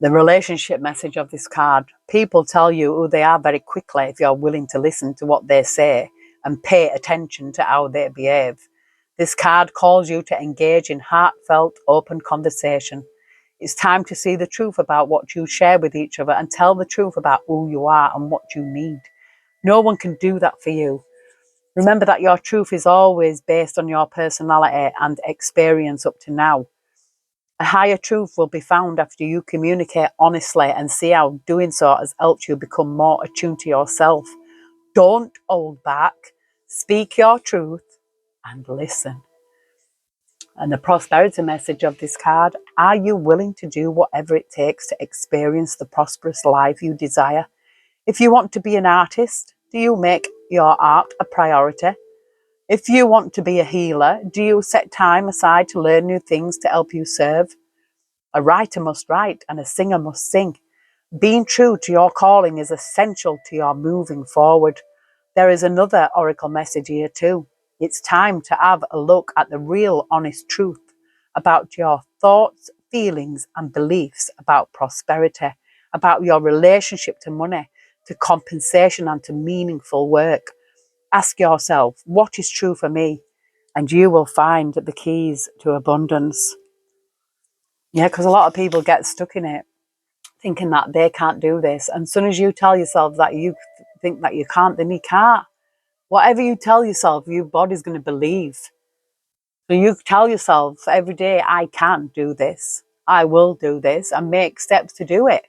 S1: The relationship message of this card. People tell you who they are very quickly if you're willing to listen to what they say and pay attention to how they behave. This card calls you to engage in heartfelt, open conversation. It's time to see the truth about what you share with each other and tell the truth about who you are and what you need. No one can do that for you. Remember that your truth is always based on your personality and experience up to now. A higher truth will be found after you communicate honestly and see how doing so has helped you become more attuned to yourself. Don't hold back. Speak your truth and listen. And the prosperity message of this card, are you willing to do whatever it takes to experience the prosperous life you desire? If you want to be an artist, do you make your art a priority? If you want to be a healer, do you set time aside to learn new things to help you serve? A writer must write and a singer must sing. Being true to your calling is essential to your moving forward. There is another oracle message here too. It's time to have a look at the real honest truth about your thoughts, feelings and beliefs about prosperity, about your relationship to money, to compensation and to meaningful work. Ask yourself, what is true for me? And you will find the keys to abundance. Yeah, because a lot of people get stuck in it, thinking that they can't do this. And as soon as you tell yourself that you think that you can't, then you can't. Whatever you tell yourself, your body's going to believe. So you tell yourself every day, I can do this. I will do this, and make steps to do it.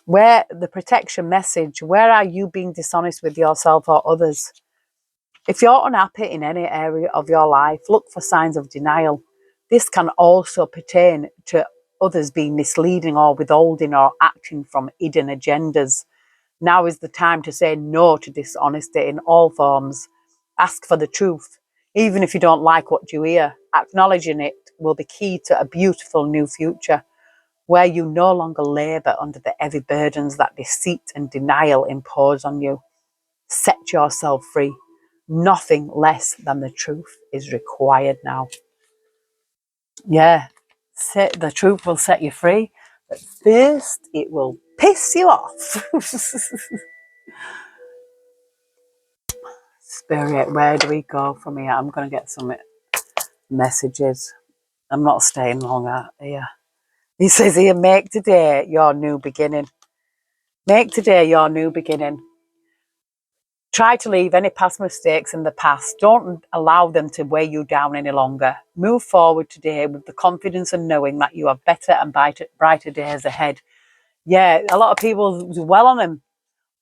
S1: Where the protection message, where are you being dishonest with yourself or others? If you're unhappy in any area of your life, look for signs of denial. This can also pertain to others being misleading or withholding or acting from hidden agendas. Now is the time to say no to dishonesty in all forms. Ask for the truth, even if you don't like what you hear. Acknowledging it will be key to a beautiful new future, where you no longer labour under the heavy burdens that deceit and denial impose on you. Set yourself free. Nothing less than the truth is required now. Yeah, the truth will set you free, but first it will piss you off. Spirit, where do we go from here? I'm going to get some messages. I'm not staying long out here. He says here, make today your new beginning. Make today your new beginning. Try to leave any past mistakes in the past. Don't allow them to weigh you down any longer. Move forward today with the confidence and knowing that you have better and brighter days ahead. Yeah, a lot of people dwell on them.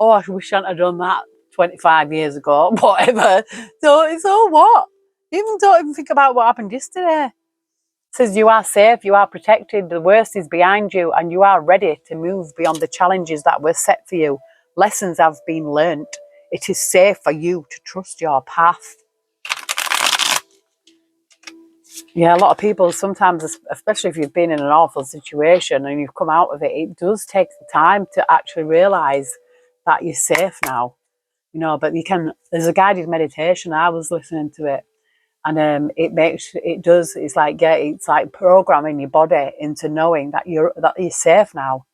S1: Oh, I wish I hadn't done that 25 years ago, whatever. So what? Don't even think about what happened yesterday. It says you are safe, you are protected, the worst is behind you, and you are ready to move beyond the challenges that were set for you. Lessons have been learnt. It is safe for you to trust your path. Yeah, a lot of people sometimes, especially if you've been in an awful situation and you've come out of it, it does take time to actually realise that you're safe now. But there's a guided meditation, I was listening to it, and it's like programming your body into knowing that you're safe now.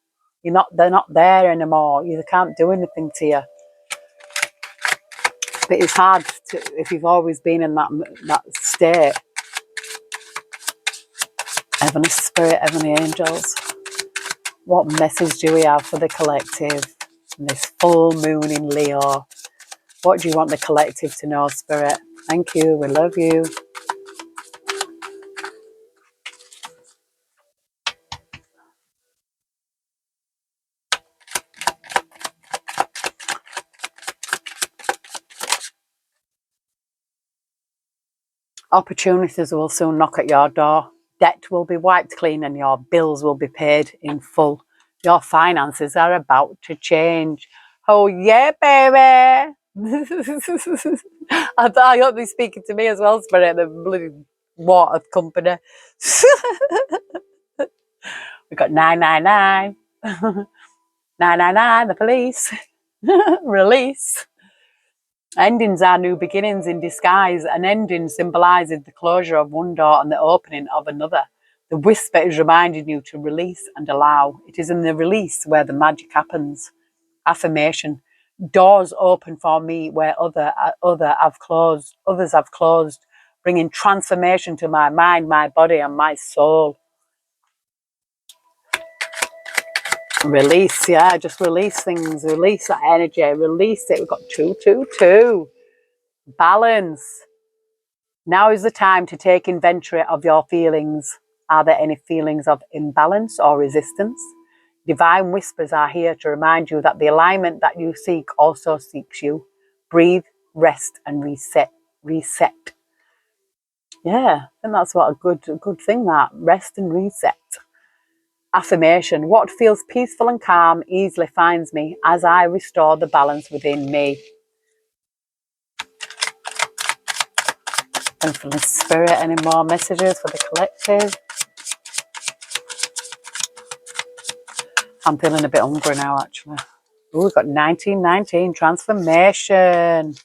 S1: They're not there anymore. You can't do anything to you. But it's hard if you've always been in that state. Heavenly Spirit, Heavenly Angels, what message do we have for the collective? This full moon in Leo. What do you want the collective to know, Spirit? Thank you. We love you. Opportunities will soon knock at your door. Debt will be wiped clean and your bills will be paid in full. Your finances are about to change. Oh yeah, baby. I hope they're speaking to me as well, Spirit, the bloody water company. We got 999. 999, the police. Release. Endings are new beginnings in disguise. An ending symbolises the closure of one door and the opening of another. The whisper is reminding you to release and allow. It is in the release where the magic happens. Affirmation. Doors open for me where others have closed, bringing transformation to my mind, my body, and my soul. Release, yeah, just release things, release that energy, release it. We've got 222. Balance. Now is the time to take inventory of your feelings. Are there any feelings of imbalance or resistance? Divine whispers are here to remind you that the alignment that you seek also seeks you. Breathe, rest, and reset. Reset. Yeah, and that's what a good thing, that rest and reset. Affirmation. What feels peaceful and calm easily finds me as I restore the balance within me. And from the spirit, any more messages for the collective? I'm feeling a bit hungry now, actually. Oh, we've got 1919, transformation.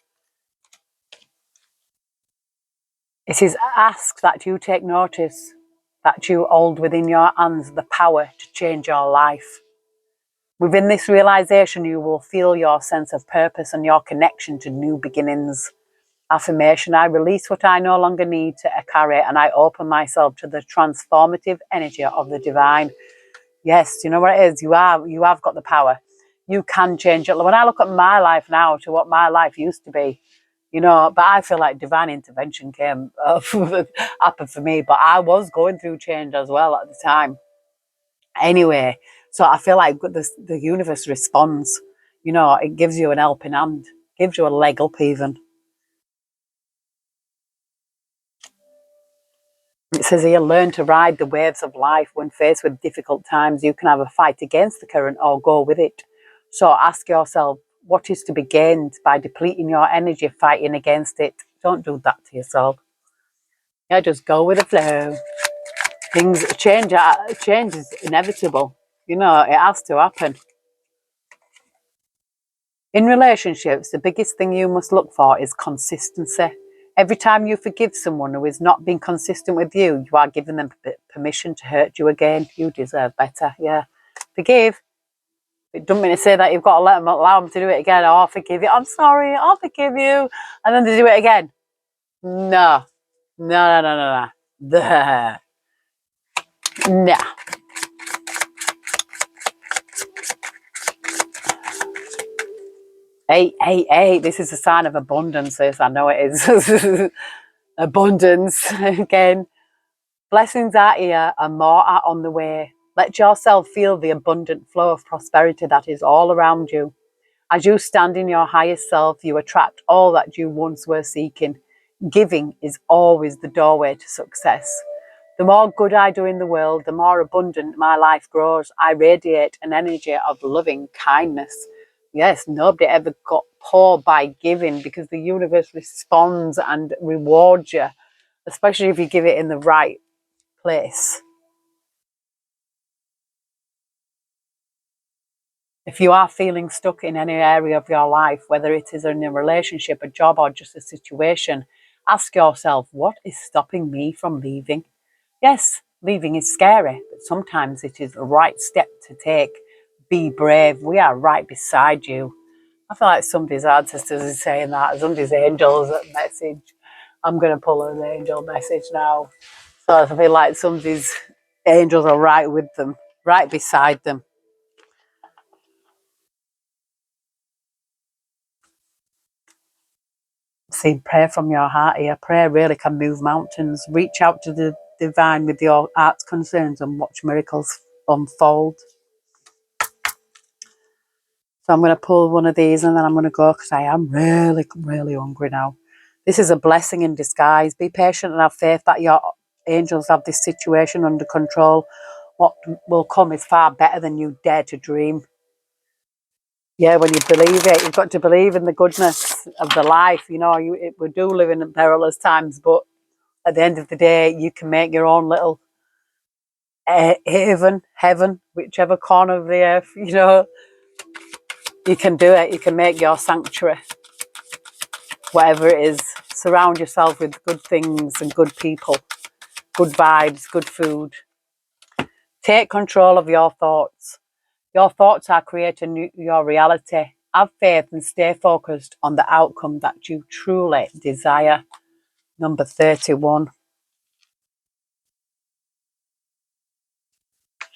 S1: It is asked that you take notice that you hold within your hands the power to change your life. Within this realization, you will feel your sense of purpose and your connection to new beginnings. Affirmation. I release what I no longer need to carry and I open myself to the transformative energy of the divine. Yes, you know what it is? You have got the power. You can change it. When I look at my life now to what my life used to be, but I feel like divine intervention happened for me. But I was going through change as well at the time. Anyway, so I feel like the universe responds. It gives you an helping hand, gives you a leg up even. It says here, learn to ride the waves of life. When faced with difficult times, you can have a fight against the current or go with it. So ask yourself, what is to be gained by depleting your energy fighting against it? Don't do that to yourself. Yeah, just go with the flow. Things change. Change is inevitable. It has to happen. In relationships, the biggest thing you must look for is consistency. Every time you forgive someone who is not being consistent with you, you are giving them permission to hurt you again. You deserve better. Yeah. Forgive. It doesn't mean to say that you've got to allow them to do it again. Oh, I'll forgive you. I'm sorry. I'll forgive you. And then they do it again. No. No, no, no, no, no. Nah. Hey. This is a sign of abundance, sis. I know it is. Abundance again. Blessings are here and more are on the way. Let yourself feel the abundant flow of prosperity that is all around you. As you stand in your highest self, you attract all that you once were seeking. Giving is always the doorway to success. The more good I do in the world, the more abundant my life grows. I radiate an energy of loving kindness. Yes, nobody ever got poor by giving because the universe responds and rewards you, especially if you give it in the right place. If you are feeling stuck in any area of your life, whether it is in a relationship, a job, or just a situation, ask yourself, what is stopping me from leaving? Yes, leaving is scary, but sometimes it is the right step to take. Be brave. We are right beside you. I feel like somebody's ancestors is saying that. Somebody's angels message. I'm going to pull an angel message now. So I feel like somebody's angels are right with them, right beside them. See, prayer from your heart here. Prayer really can move mountains. Reach out to the divine with your heart's concerns and watch miracles unfold. So I'm going to pull one of these and then I'm going to go because I am really, really hungry now. This is a blessing in disguise. Be patient and have faith that your angels have this situation under control. What will come is far better than you dare to dream. Yeah, when you believe it, you've got to believe in the goodness of the life. We do live in perilous times, but at the end of the day, you can make your own little heaven, whichever corner of the earth, you can do it. You can make your sanctuary, whatever it is. Surround yourself with good things and good people, good vibes, good food. Take control of your thoughts. Your thoughts are creating your reality. Have faith and stay focused on the outcome that you truly desire. Number 31.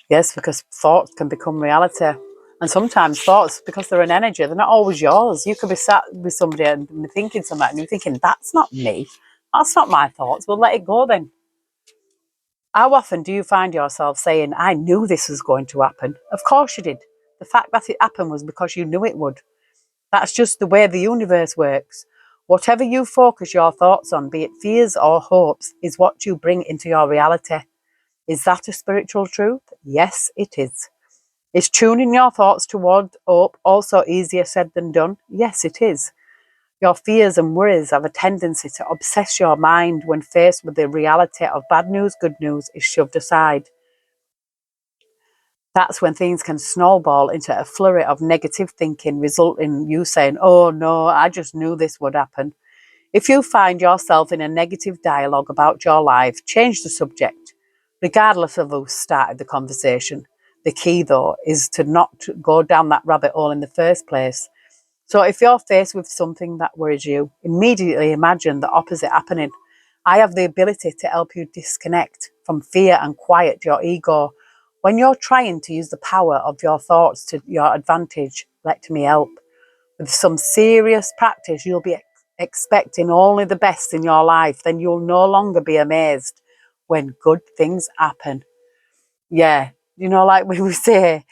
S1: Yes, because thoughts can become reality. And sometimes thoughts, because they're an energy, they're not always yours. You could be sat with somebody and thinking something, and you're thinking, that's not me. That's not my thoughts. Well, let it go then. How often do you find yourself saying, I knew this was going to happen? Of course you did. The fact that it happened was because you knew it would. That's just the way the universe works. Whatever you focus your thoughts on, be it fears or hopes, is what you bring into your reality. Is that a spiritual truth? Yes, it is. Is tuning your thoughts toward hope also easier said than done? Yes, it is. Your fears and worries have a tendency to obsess your mind when faced with the reality of bad news, good news is shoved aside. That's when things can snowball into a flurry of negative thinking, resulting in you saying, oh no, I just knew this would happen. If you find yourself in a negative dialogue about your life, change the subject, regardless of who started the conversation. The key, though, is to not go down that rabbit hole in the first place. So if you're faced with something that worries you, immediately imagine the opposite happening. I have the ability to help you disconnect from fear and quiet your ego. When you're trying to use the power of your thoughts to your advantage, let me help. With some serious practice, you'll be expecting only the best in your life. Then you'll no longer be amazed when good things happen. Yeah, like we say,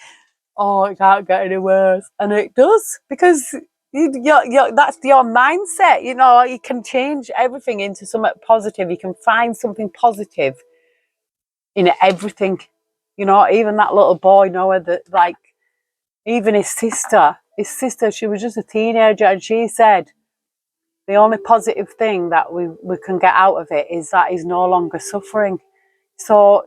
S1: oh, it can't get any worse. And it does, because that's your mindset. You can change everything into something positive. You can find something positive in everything. Even that little boy, Noah, that even his sister, she was just a teenager, and she said, the only positive thing that we can get out of it is that he's no longer suffering. So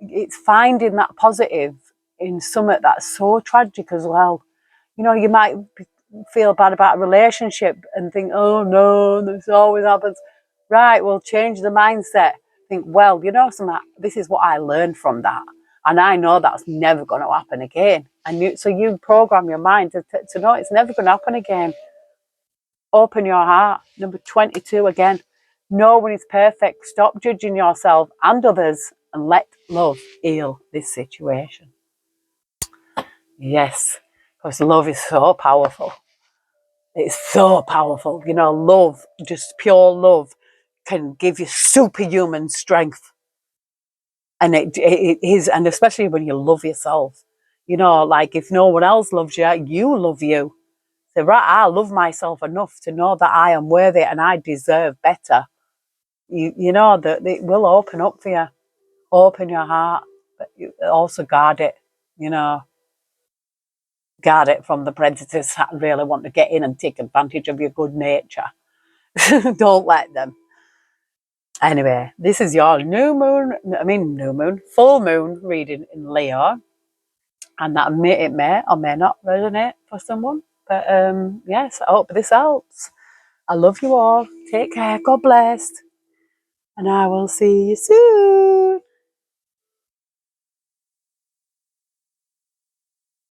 S1: it's finding that positive in something that's so tragic as well. You might feel bad about a relationship and think, oh no, this always happens. Right, well, change the mindset. Think, well, something, this is what I learned from that. And I know that's never going to happen again. And so you program your mind to know it's never going to happen again. Open your heart. Number 22 again. No one is perfect. Stop judging yourself and others and let love heal this situation. Yes, because love is so powerful. It's so powerful. Love, just pure love, can give you superhuman strength. And it is, and especially when you love yourself. Like if no one else loves you, you love you. So, right, I love myself enough to know that I am worthy and I deserve better. You know that it will open up for you. Open your heart, but you also guard it. You know, guard it from the predators that really want to get in and take advantage of your good nature. Don't let them. Anyway, this is your full moon reading in Leo, and it may or may not resonate for someone. But yes, I hope this helps. I love you all. Take care. God bless. And I will see you soon.